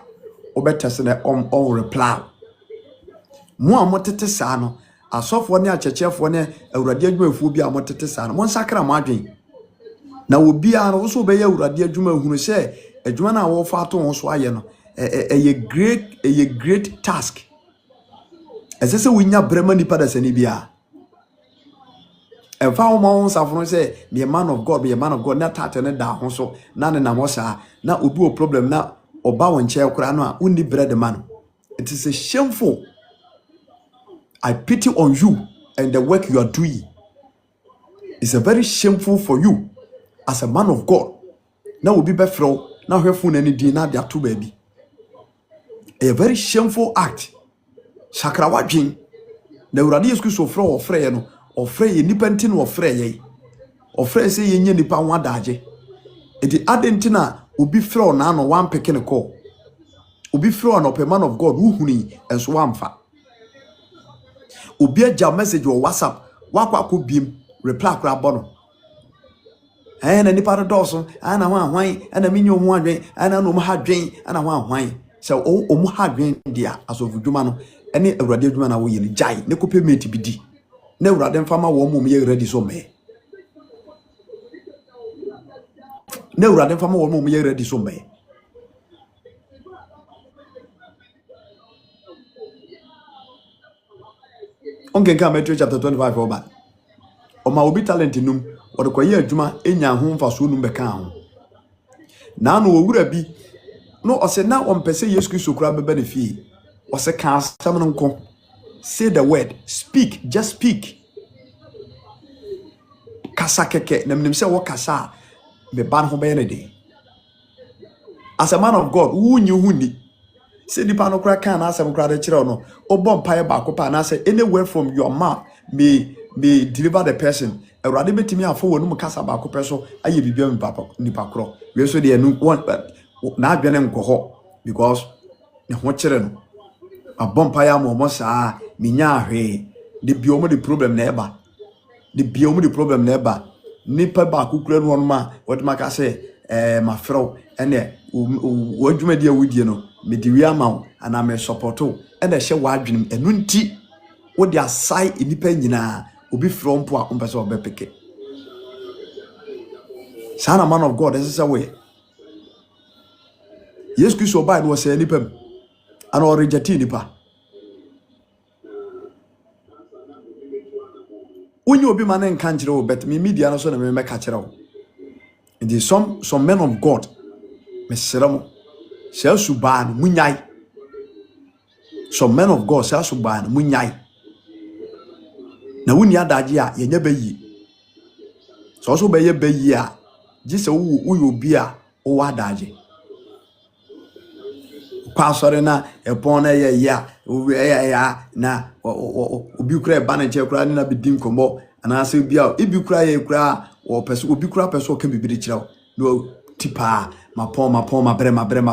obetese na on reply mo amotete saa no asofo ne achechefo ne awurade adwumafu bi amotete saa no mo nsakra mo adwen na obi a no so be ya awurade adwuma hunu se adwuma na wo fa ato ho so aye no a great task. As I say, we nya brema nipa da sani bia. And found my own safron say, be a man of God, be a man of God, not tat and da so, none in Namosa, now will be a problem now, or bow and chair crano, only bread the man. It is a shameful. I pity on you and the work you are doing. It's a very shameful for you as a man of God. Now will be befro, now her phone any dinner, they are two baby. A very shameful act. Sakrawajin. The Uradi is so fro or frey no or frey independent or frey or frey say ye nipa one daje. It is adentina ubi fro na no one pecking a call. Ubi fro an open man of God who huni and swamfa. Ubi a jam message or WhatsApp. Wakwa could beam reply crab bono. And any part of Dawson, and I want wine, and a minion one drink, and I know my drink, and I want wine. So omu ha dwen dia asofudwuma no ene awurade adwuma na wo ye ni jai ne kope meti bidi na awurade mfama wo mum ye ready so me na awurade mfama wo mum ye ready so me onke ka Matthew chapter 25 oba o ma obi talent num o de koye adwuma enya ho mfaso num beka ho na no owura bi no ose na ompese Yesu Kristo kura bebe ne fie ose ka asem no nko say the word speak just speak kasa keke na mnim se wo kasa be ban ho be ne de as a man of God wunyi huni say di pa no kura kan na asem kura de kire no obom pae ba ko pa na say anywhere from your mouth may may deliver the person. A rather bet me a forward no cassa back person. I be beyond papa nipa cro. We also the new one, but not be an coho because the watching a bumpire momosa, minya he, the biomo the problem never. The biomo the problem never. Nipa back who create one man, what Maka say, my fro, and what you may deal with you know, me the real mount, and I'm a supporto, and I shall wide dream, and nunti, what their side independent will be from poor person of Bepeke. Son a man of God, this is a way. Yes, Chris O'Brien was a nipem, and or rejecting nipa. When you be man and can't but me media no so na me catch it. And there's some men of God, me seramo, shall suban munyai. Some men of God shall suban munyai. Na wuni adaji a ye nyebe yi. So also be ye be yi a, jise u obi a o adaji. Kwa sore na epon na ye ya, ya na obi kura ba na che kura na bidim kombo ana se obi a ibi kura ye kura o person obi kura person kan bibiri kirawo no tipa mapon ma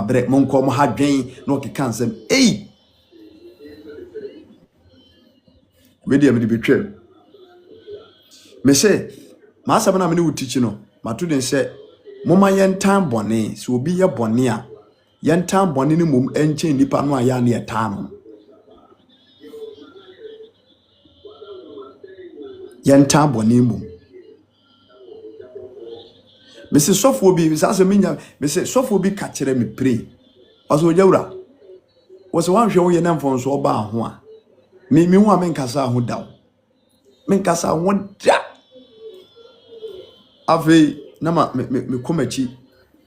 bre mon ko mo hadwen no ke kansem we dey me betwem me say ma asaba na me no teach no ma to den say moma yen tan bone so obi ye bone a yen tan bone ni mum enche nipa no aya na ye tan no yen tan bone mum me say sofo bi say me say sofo bi ka kire me pray oso jawura wo se wan hwe wo ye na mfon so ba ho a me hu a me nkasa ho daw me nkasa ho da ave na ma me komachi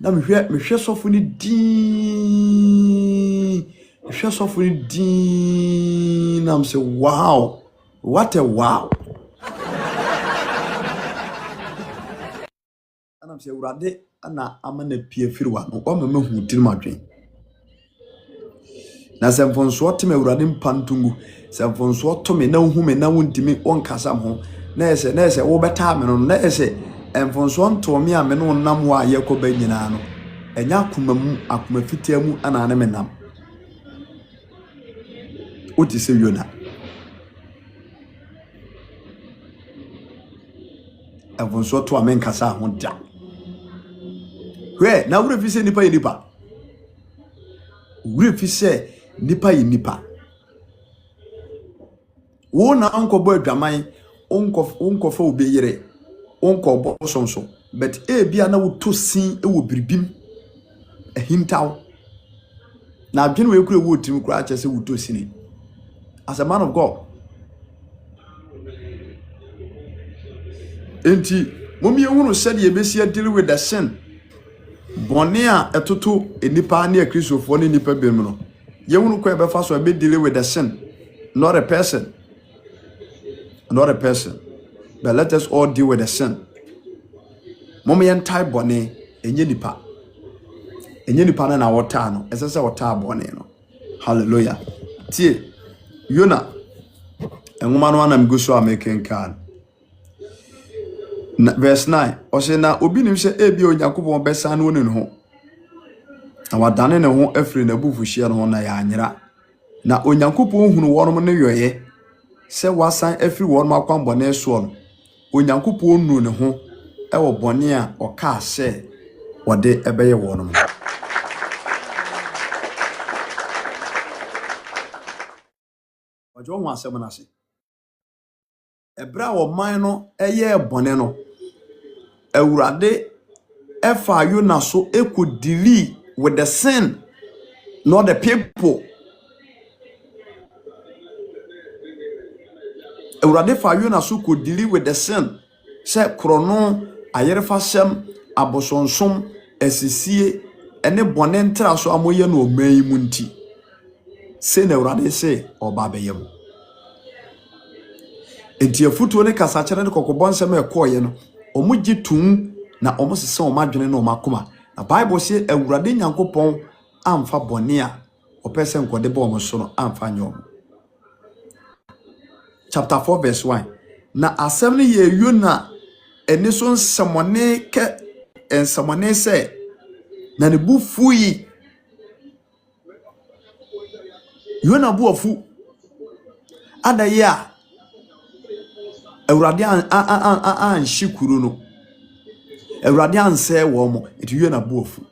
na me hwe sofo ni din hwe sofo ni din na me say wow, what a wow. I'm saying, Rade, ana amana pie firwa no o mama hu tiri madwen na semfonso teme urade mpantungu semfonso tome na hu me na wontimi onkasam ho na ese wo beta me no na ese emfonso nto me a me no nam wa yekoba nyina no enya akoma fitiamu ana na me nam oti se Yona emfonso to amen kasa ho da we na wure fi se nipa yenipa wure fi se nipa yenipa wo na anko bo adwaman onko fa obeyere onko bo sonso but bia na wo to sin e wo biribim ehintaw na adwene we kura wo tim kura ache se wo to sin as a man of God enti momi ehunu said ye besi deal with the sin bonia etoto enipa na Kristofo ne nipa bem no ye hunu kwa be fa so be deal with the sin, not a person, but let us all deal with the sin. Momi en type bone enye nipa na wota no esese wota bone no. Hallelujah. Tie Yona enwoma no anam guso amaken kan verse 9 ose na obi nim se ebi Onyankopon besa na wonu ho na wadane ne ho afri na bufuhia no na ya anyira na Onyankopon hunu wonom ne yoye se wasan afri wonom akwambone so no Onyankopon nu ne ho e wo bone a oka se wode ebeye wonom wajo ho asem na se ebra wo man no eye bone no Ewurade efa Yona so could deal with the sin, not the people. Ewurade fa Yona so could deal with the sin. Se krono ayerefasem abosonsom esisie ene bone ntra so amoye no oman mu nti. Se na Ewurade se oba beyem. Enti afutuo ne kasa kere ne kokobonsem ekoye no omuji tum na omosese omadwene na omakoma na Bible say Ewurade Nyankopon amfa bone a opese nkode bo omoso no amfa nyom. Chapter 4 verse 1 na asɛm no yɛ Yona ɛne so nsɛmɔne kɛ nsɛmɔne sɛ na ne bu fuyi Yona bu afu adaye a Awurade an shikuru no Awurade an sɛ wɔ mo eti Yona bu afu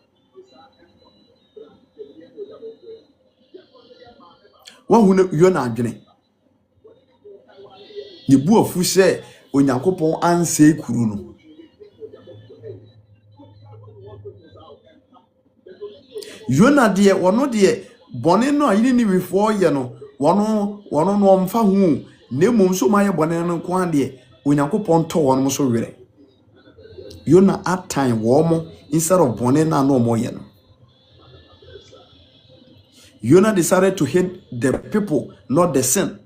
wahu ne Yona adwene ne bu afu sɛ Onyankopɔn an sɛ kuru no Yona de wono de bɔne no a yini ni wifo yɛ no wono no mfa hu na mmom so ma yɛ bɔne no ko ade Onyankopɔn tɔ wono so were Yona atan wo mo instead of bɔne na no mo yɛ no Yona decided to hate the people, not the sin.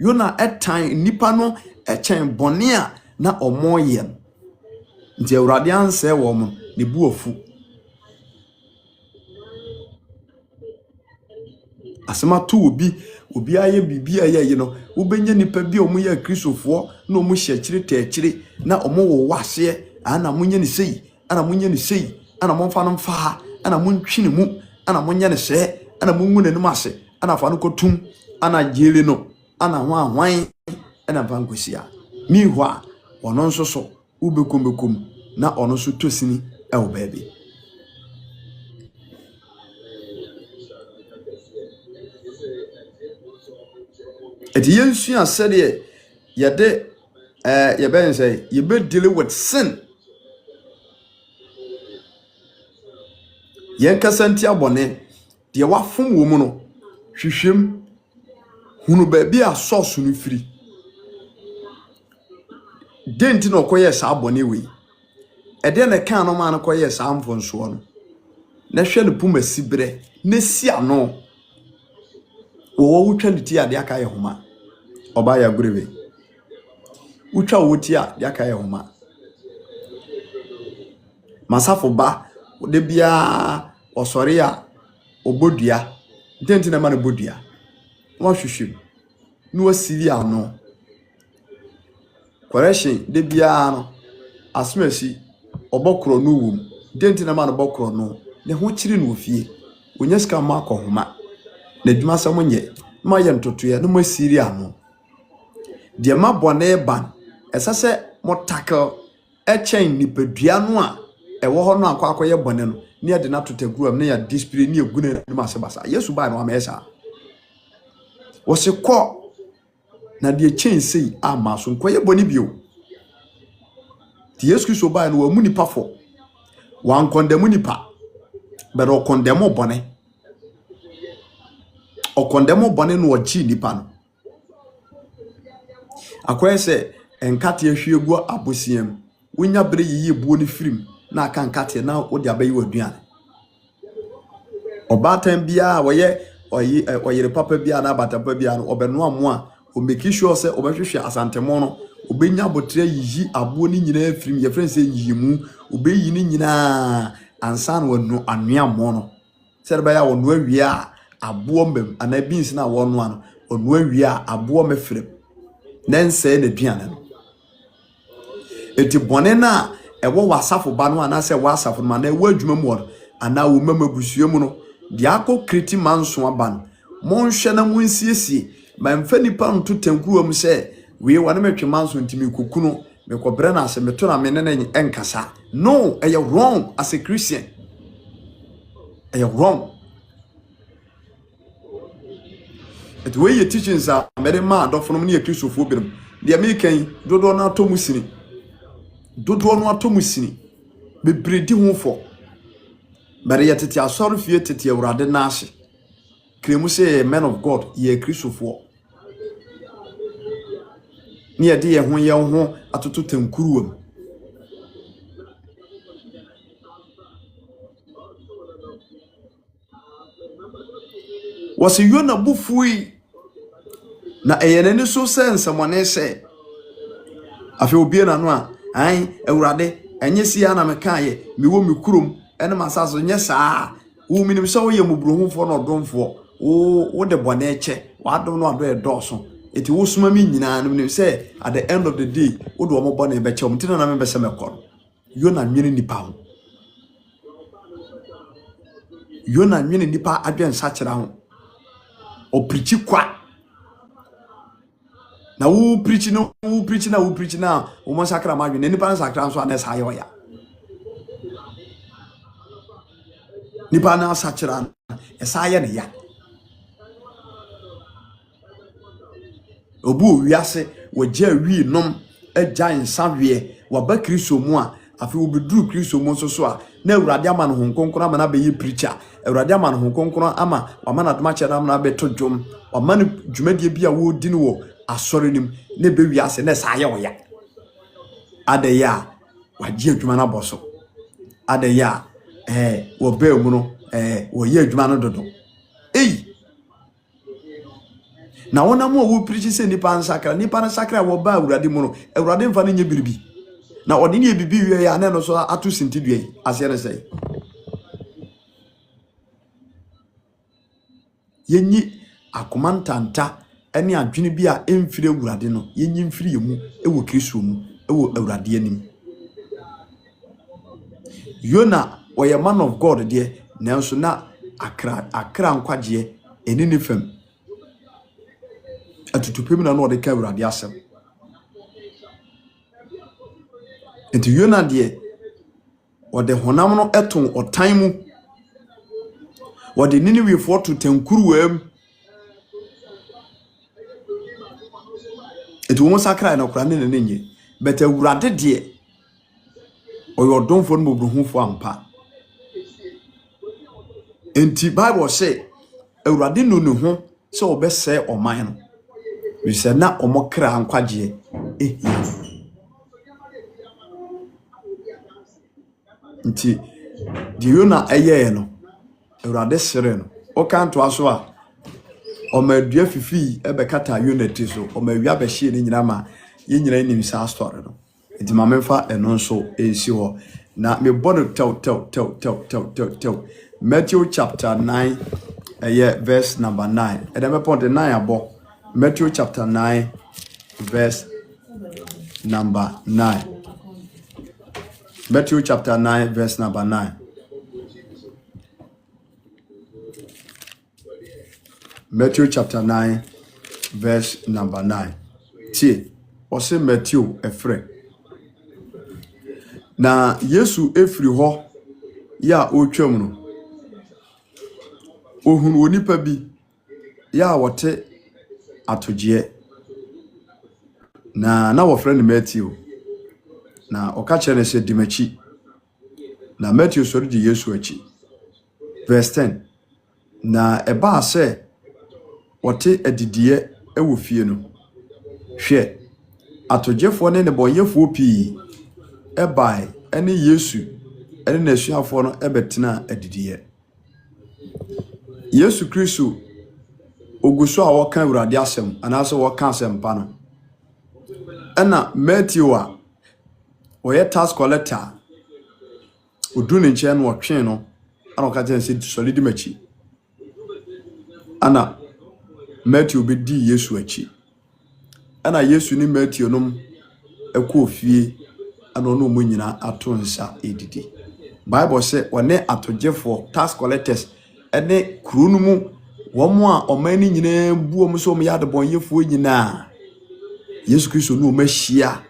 Yona atan nipa no echen bɔne a na omo yɛ no nti Awurade ansɛ wo mo ne bu afu asema to obi aye bibia ye no wobenya nipa bi omo ya kristofo na omo hye kyire na omo wo wase ana munye ne sei ana munye ne sei ana momfa no mfa ana montwine mu ana monye ne se ana mungu ne num ase ana fa no kotum ana jele no ana hwan ana fa nkosia mi hwa ono nso so ubekom na ono so tosini e wo baabi eti yensu asede yede ye ben say you be deal with sin yen kasanti abone de wafom wo mu no hwehwem hunu baabi a source no firi denti no koye sa abone we ede na kan no ma no koye sa amfonso no na hwe no puma sibre na si ano wo wutwa nditi ade aka ye homa oba ya gurebe utwa woti a de aka ye homa masafo ba de bia osori a obodua denti na ma no bodua wa hwehwem no asiri ano correction de bia no asmasi obokro no wum denti na ma no bokro no ne ho kiri no ofie onyeska ma akohoma na dwuma sam nye ma ye ntotoye no masiri ano de ma bone ban esase motakel echen nipadua no a ewo ho no akwakoye bone no ne de na totaguam ne ya display ne egune no masebasa Yesu ba no amesa wo se ko na de chen sei ama so nkoye bone bio ti Yesu Kristo ba no wa mu nipa fo wan condemn nipa but o condemn bone o condemn bone no ochi nipa no akoye se enkate ahwiegu abosiam wonya bere yiye buo ni firim na aka nkate na wo de abayi waduan obatan bia oyere papa bia na abatapa bia no obeno amoa o make sure se obehwehwe asantemo no obenya botre yiyi abo ni nyina firim ye friend se yiyimu obeyi ni nyina ansan wonu anua mo no se de baya wonu awia abo mbem ana beans na wonu ano onu awia abo mefrem nense na duan no eti bone na ewo wasafo ba no ana se wasafo ma na ewo adwuma mu wor ana wo mamabusuo mu no de akọ kriti manso aban monhwe na monsiesie ma mfa nipa nto tankuwam se we wane metwe manso ntimi kokuno me kobre na se meto na me ne enkasa no are you wrong as a Christian are you wrong it way your teachings are mere ma adofo no ne Kristofo birim de American dodo na atomusini be bredi ho fo bare yetete asori fie tete Awurade na ase kremu se men of God ye Kristofo ni ade ye ho atoto tankuruwam wasi Yona bufui na eyenene so sense mone se afi obie na no a ai Awurade enye sia na mekaye miwo mikurom ene masaso nye saa wo minim se wo ye mubrohufo na odomfo wo de bone eche wa adom no ado e doso It was mammy and say at the end of the day, what do I born a better until I remember some call. You're not meaning the pound. You're not meaning the power against such around or preach quack. Now who preaching now, woman sacra margin, any parents are crowned so unless higher. Nipana such around a science ya. Obu wiase wagye wi nom agya nsawie waba Kristo mu a afi obeduru Kristo mu so a na Awurade ama no honkonkron ama na be ye preacher Awurade ama no honkonkron ama wama na doma kyerɛ na be to dwom wama no dwumadie bi a wo di no wo asɔre nim na be wiase na sa ye wo ya adaya wagye adwuma na boso adaya wo be mu no wo ye adwuma no dodo na wona mo wo preach say nipa nsakra wo ba Awurade mu no Awurade mfa no nye biribi na odi ne bibi wie ya na no so atu sintidua yi ase ne say yenyi akomantanta ene adwene bi a emfire Awurade no yenyi mfire yemu ewo Kristo mu ewo Awurade anim Yona was a man of God there nanso na akra nkwaje eni ne fam atutupem na no de ka Awurade asem enti Yona de o de honam no eton otan mu o de Niniwe fo to tankuruwam enti wo sakra na kura ne nenye but Awurade de o yo don fo no bobruhufo ampa enti Bible say Awurade no ne ho se obese oman no we say na omokra nkwaje nti di Yona eye no Awurade sere no o kan to aso a o madua fifi ebekata Yona ti so o mawia be hye ni nyina ma ye nyina nim sa story no nti ma memfa eno so ensi ho na me bono tell Matthew chapter 9 verse number 9 and me point 9 abo Matthew chapter 9 verse number 9 Matthew chapter 9 verse number 9 Matthew chapter 9 verse number 9 tie o se Matthew efre na Yesu efri ho ya otwam no ohun onipa bi ya wote atogie na wo friend Matthew na oka chere se dimachi na Matthew sori di Yesu achi verse 10 na eba se wote adidie ewo fie no hwe atogefo ne boyefo pi ebai ene Yesu ene nasuafo no ebetena adidie Yesu Kristo oguso a woka Awurade asem anaso woka asem pa no ena Matthew a oye tax collector odune nche no otwe no ana oka je se solid machi ana Matthew be di Yesu achi ana Yesu ni Matthew nom ekọ ofie ana ono mo nyina ato nsa edidi Bible say one atogefo tax collectors ene krunu mu womo a omani nyina bu om so om yade bonyefo nyina Yesu Kristo no mahia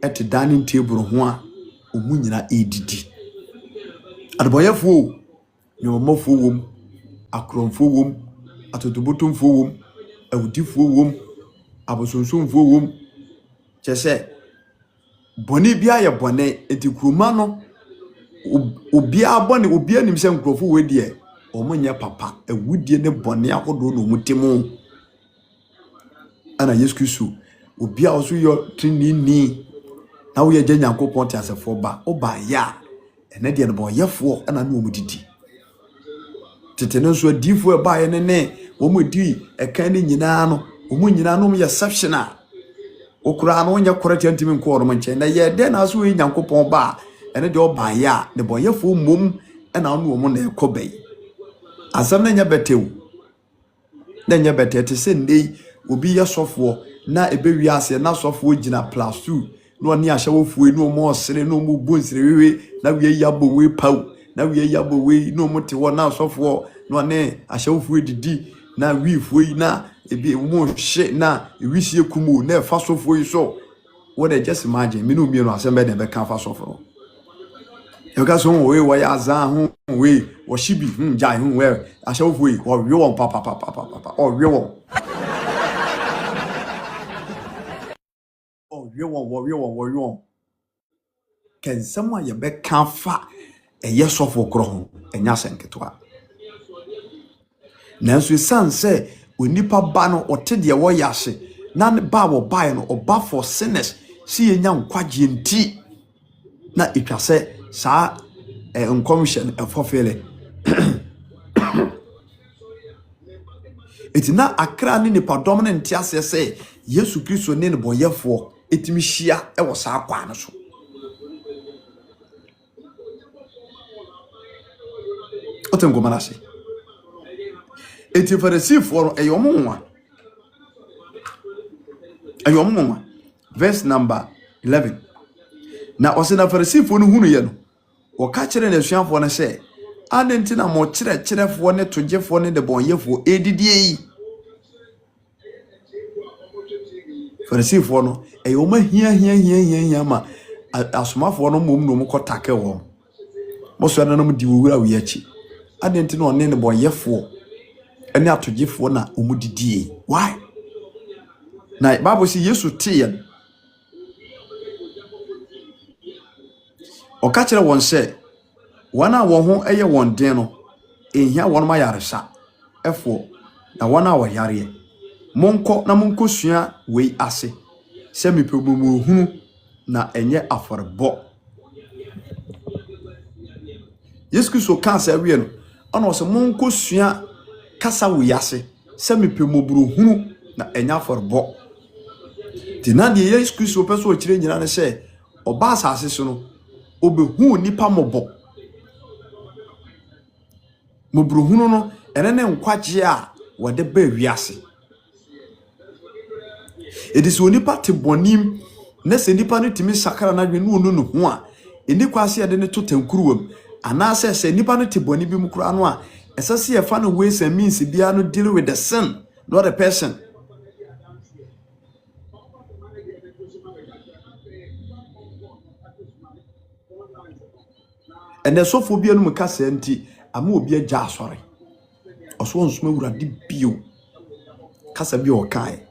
et dining table ho a omu nyina edidi adeboyefo nyomofo wom akromfo wom atotobotomfo wom awudifo wom abosonsomfo wom chese boni bia ye bone etikruma no obia bone obia nim se nkrofo wedie omonye papa awudie ne bone akodo no mutemu ana Yesu Kristo obia oso yo trinini na wo ye Nyankopon ti asefo ba oba ya ene de no boyefo ana no mudidi tete no so adifo e ba ye ne wo mudi ekan ni nyina no omu nyina no ye exceptional okura no nya korati antimi nko no nche na ye de na so Nyankopon ba ene de oba ya ne boyefo mom ena no wo na ekobai asam na nya betew na nya betete se ndei obi yɛ sɔfoɔ na ebe wiase na sɔfoɔ gyina plus 2 no ani ahye wo fuwe no mo osere no mo bonsere wewe na wie yabo we pau na wie yabo we no mo te wo na sɔfoɔ no ne ahye wo fuwe didi na wi fuwe na ebi mo hye na ewisie kumu na fa sɔfoɔ yi so what they just imagine me no asɛm bɛ de bɛ kan fa sɔfoɔ you guys who we ya za hu we wo shibi jai hu we ahye wo fuwe wo wi won papa o wi won wɔwe kensɛm a yɛbɛka fa ɛyɛ sɔfo korɔ ho ɛnya sɛnketoa nanso esan sɛ onipa ba no ɔte deɛ wɔyɛ ase na ba wɔ bae no ɔba for sinners si yɛnya nkwagye nti na etwa sɛ saa nkɔmhyɛ ɛfɔfele etina akra ne nipa dɔm ne nte ase sɛ Yesu Kristo ne ne boyefo etimi hia e wo saa kwa no so otengo manase eti farisifo no eyomwa verse number 11 na osena farisifo no hunu ye no wo ka kire na suafo no sɛ anenti na mo kyerɛkyerɛfo ne togefo ne de boyefo edidie yi farisifo no eyoma hia ma asomafo no mom no mo kɔtake wo mo so na no di wura wi achi adenti no ne boyefo ene atogefo na omudidie why na Bible say Yesu tie o ka kire won sɛ wana wo ho eye won den no ehia won ma yaresa efo na wana wo yare monko na monko sua wei ase sɛ mepɛmumu hunu na enye aforebo Yesu Kristo ka sɛ wie no ana ɔsɛ monko sua kasa wei ase sɛ mepɛmuburu hunu na enye aforebo tinade Yesu Kristo pɛ so ɔkyerɛ nyina ne sɛ ɔba asase so no obehu nipa mɔbɔ muburu hunu no ene ne nkwagye a wɔde ba wiase edisi onipa te bonim na se nipa no timi sakara na dwe no no ho a eni kwase ade ne to tankuruwam ana se nipa no te boni bi mu kura no a esase ye fa no ways and means bia no deal with the sin not the person and the sofo bia no mu kasa nti ama obi agya asore oso nsoma wurade bio kasa bi o kai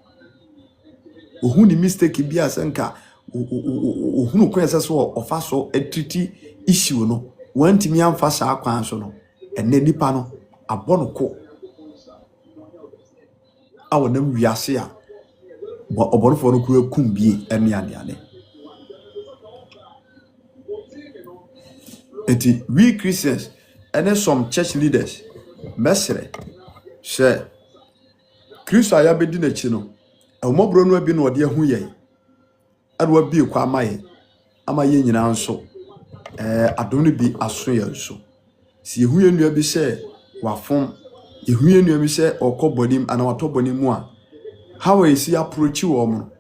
ohun ni mistake bi asenka ohun ko yesa so ofa so etriti issue no wantimi amfa saa kwan so no enne nipa no abono ko awonam wiase a oborofo no kura kumbie ene ane eti we Christians and some church leaders mesre she Kristo ayabedi na chi no omobro no abi no ode hu ye adwa bi kwa amaye nyina nso adom no bi aso ye nso si ehu ye nua bi se wafom ehu ye nua bi se okobonim ana watobonim mu a how is he approach wo mo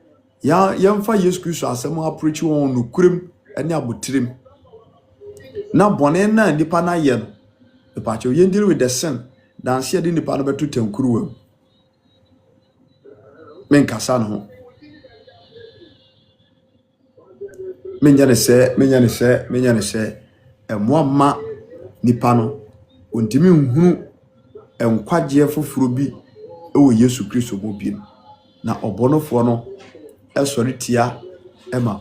ya yemfa Yesu Kristo asem approach wo no kurem ene abotirim na bone na nipa na ye no epacho ye deal with the sin dance ye nipa no betu tankuruwa menkasa no menyane se emoama nipa no ontimi nhunu enkwagye foforo bi ewo Yesu Kristo bobi na obonofo no esori tia ema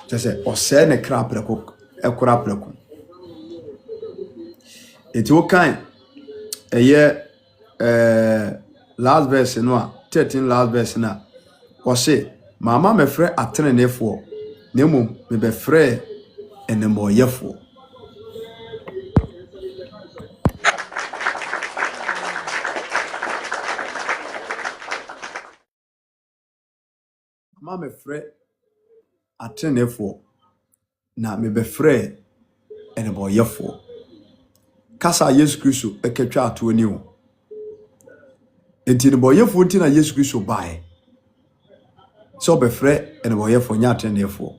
tese ose ne kra preko ekura preko eti kan eye last verse no a 13 last verse na o se mama me frɛ atenenefo na mum me be frɛ enemoyefo mama me frɛ atenenefo na me be frɛ enemoyefo kasa Yesu Kristo eketwa ato ani wo enti ne boyefo nti na Yesu Kristo bae so befre ene boyefo nya atenefo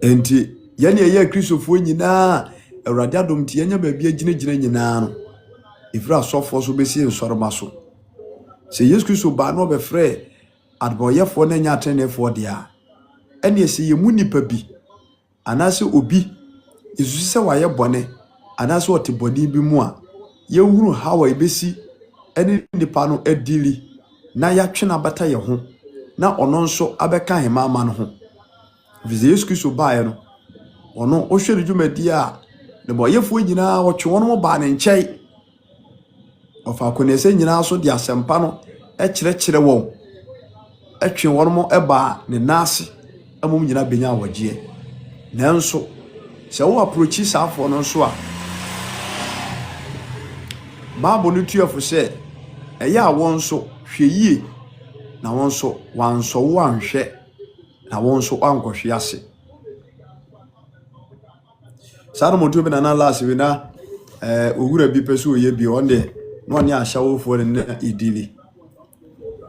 enti yene ye Kristofo nyina Awurade adom ti yenya ba bia gina nyina no ifra sofo so besi nsoroma so se Yesu Kristo ba no befre adboyefo na nya atenefo dia ene ese yemu nipa bi anase obi Yesu se waye bone anase ote bone bi mu a yehuru hawa ibesi ene nipa no adili na ya twena bata ye ho na ono nso abeka hemama no ho vize Yesu Kristo bae no ono ohwere dwumadi a ne boyefo nyina wo twe wono ba ne nkyai ofa konese nyina so de asempa no kyerɛkyerɛ won atwe wono mo eba ne nase amom nyina benya wagye nanso se wo approach saafo no nso a Bible no tuafo se eya won so hweyie na won so wanso wo anhwɛ na won so ankɔhwe ase saro moto bi na last we na ogura bi peso oye bi on de no ne ahyawofo ne idili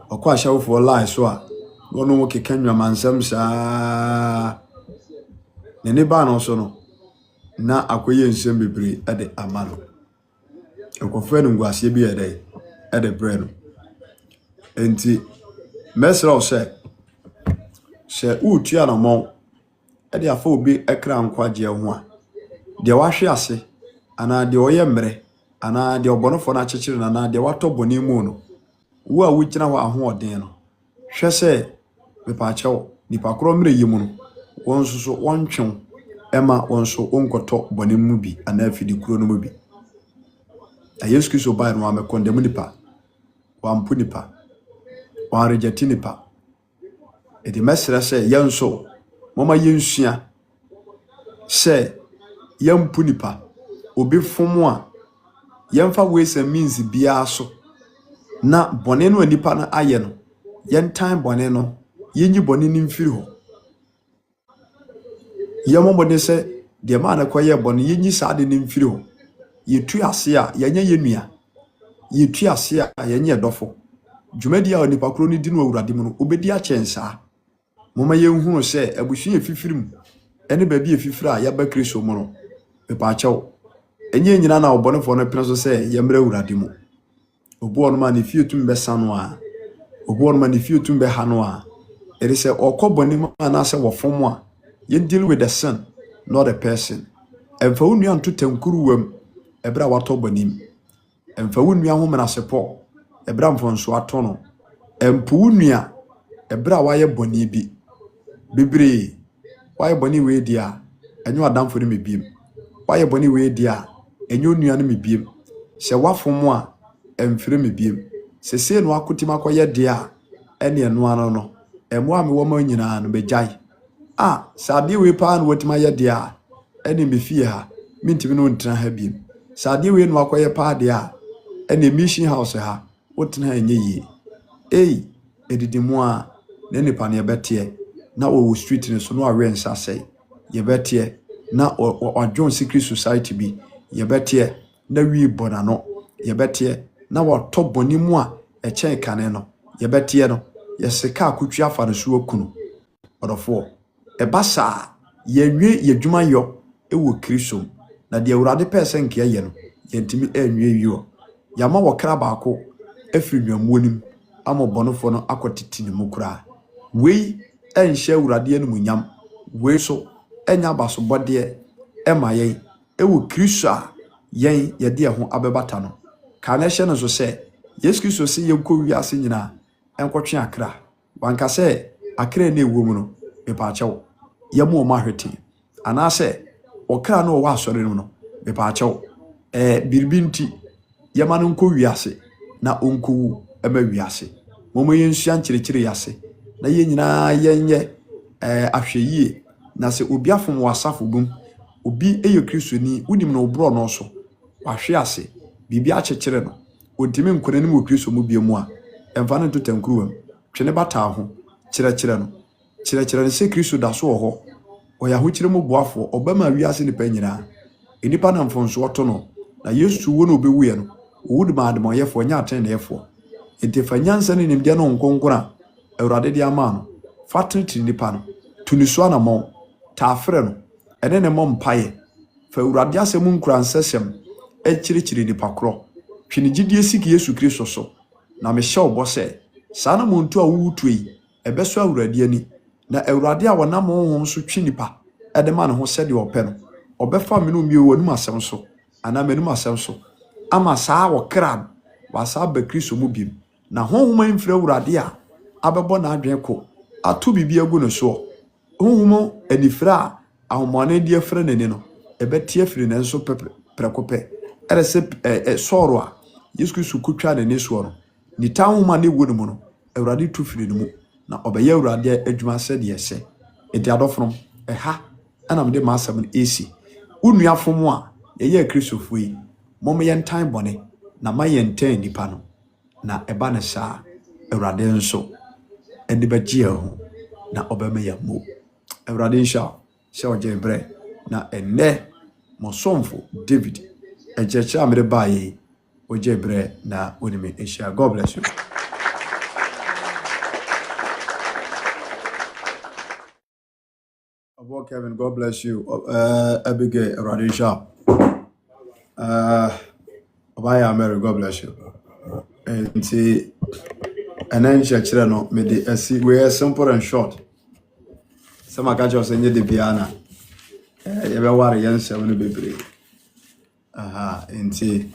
okɔ ahyawofo lie so a no no keka nwamanzam saa ne ba no so no na akoye nsem bebre ade amano ekofo no nguase bi ede bre no enti mesra se utua no mo ede afa obi ekra nkwaje ho a de wahwe ase ana de oye mre ana de obonofo na akyekyere na de wato boni mu no wo a wukina ho ahoɔden no hwɛ se mepaakyɛw nipa koro mre yimu no won so wontwe ema won so onkoto boni mu bi ana afidi kuro no mu bi Yesu Kristo ba no amekondem nipa wampu nipa wa reject nipa edi mesra se yenso mama yensua se yampu nipa obi fomo a yemfa ways and means bia so na bone no nipa na aye no yen time bone no yenyi bone ni mfiri ho yemo bone se de ma na koye bone yenyi saade ni mfiri ho yetu ase a yenye yenua yetu ase a yenye dofo dwumadi a nipa kro ni di no awurade mu no obedi a chensa mama yenhunu se abusu efifirim ene ba bi efifira a yaba Kristo mu no pepa achew enye nyina na obonefo no pene so se yemra awurade mu obu ono ma ne fietum be sano a obu ono ma ne fietum be ha no a it is okoboni ma na se wo fom a you deal with the sin not the person emfa wonu anto tankuru wam ebra wato bonim emfa wonu ho mena sepo ebra mfonso ato no empu wonu a ebra waye boni bi bibre waye boni we dia enyo adamfo ni mebiem waye boni we dia enyo nua no mebiem se wafom a emfire mebiem sese no akotima koye dia ene eno ano no emo ame wo ma nyina no bejai sade we pa no watima ye dia ene mefie ha mintimi no ntena ha biem sade we no akoye pa dia ene mission house ha wotena enye yi edidimu a ne nipa ne bete na wo street ne so no awe nsa sei ye bete na o John Secret Society bi ye bete na wi bona no ye bete na wo to boni mu a echen kane no ye bete no ye seka akutwa afa no so akunu odofo ebasa ye nwe ye dwuma yo ewo Kristo na de awurade person nke ye no ye ntimi enwe yo yama wo kra baako afiri nwamuonim ama bonofo no akotiti ne mukura wei enhye awurade anu munyam wei so enya baso bode ema ye ewo Kristo a yen ye de ho abebata no ka na hye no so se Yesu Kristo se ye ko wiase nyina enkotwe akra wanka se akra na ewo mu no bepa achew ye mu ma hwete ana se okra na o wa asore no bepa achew birbinti ye ma no nko wiase na onko ema wiase momo yensua nkyerechire yase na ye nyina yenye ahweyie na se obi afom wasafo bum obi eye Kristo ni unim na obro no so wahwe ase bibi akyekyere no ontimi nkone mu Kristo mu biemu a emfa no totankruwam twene bata ho kyerechire no kyerechire se Kristo da so ho oya ho kyere mu boafo obama wiase ni pa nyina enipa na mfonso oto no na Yesu wo no obewu ye no would mad my for nya attend therefore. It if a nyansan in Indiana on Gonkona, a radedia man, fatty nipan, Tuniswana mo, tafreno, and then a mom pie. For Radiasa moon cran session, a chirichiri ni pacro. Pinigidi sik Yesu Christo so. Na me show bosse. Sana muntu a wutui, a beswa radiani. Na Euradia wa na mo hom so twinipa. E de man ho sede ope no. Obefa me no mi wonu asem so. Ana me no asem so. Ama saa wo kran. Wa saa ba Kristo mu bim. Na honhoma mfira Euradia abebo na adwen ko. Ato bibia gu no so. Honhoma anifra ahomane die fra nani no. Ebetie afiri ne nso prekope. Ere se soro a Yesu Kristo kutwa ne neso no. Ni ta honhoma ne wo no mu no. Eurade tu firi no mu. Na obeye Eurade adwuma se de ese. Enti adofrom ha ana me de masam esi. Unuafom a ye Kristofo yi. Mom ye ntan bone na ma ye ntan nipa no. Na eba ne saa Eurade nso eni begie ho na obema ya mo. Eurade nsha se oje bre na enne mo somfo David ejecha amre baye oje bre na onime esha. God bless you. Kevin, God bless you. Abigail Radisha. Obaya Mary, God bless you. And see, and then Chachirano made the see we are simple and short. Some are catch us in the piano. Every one against 7 baby. And see,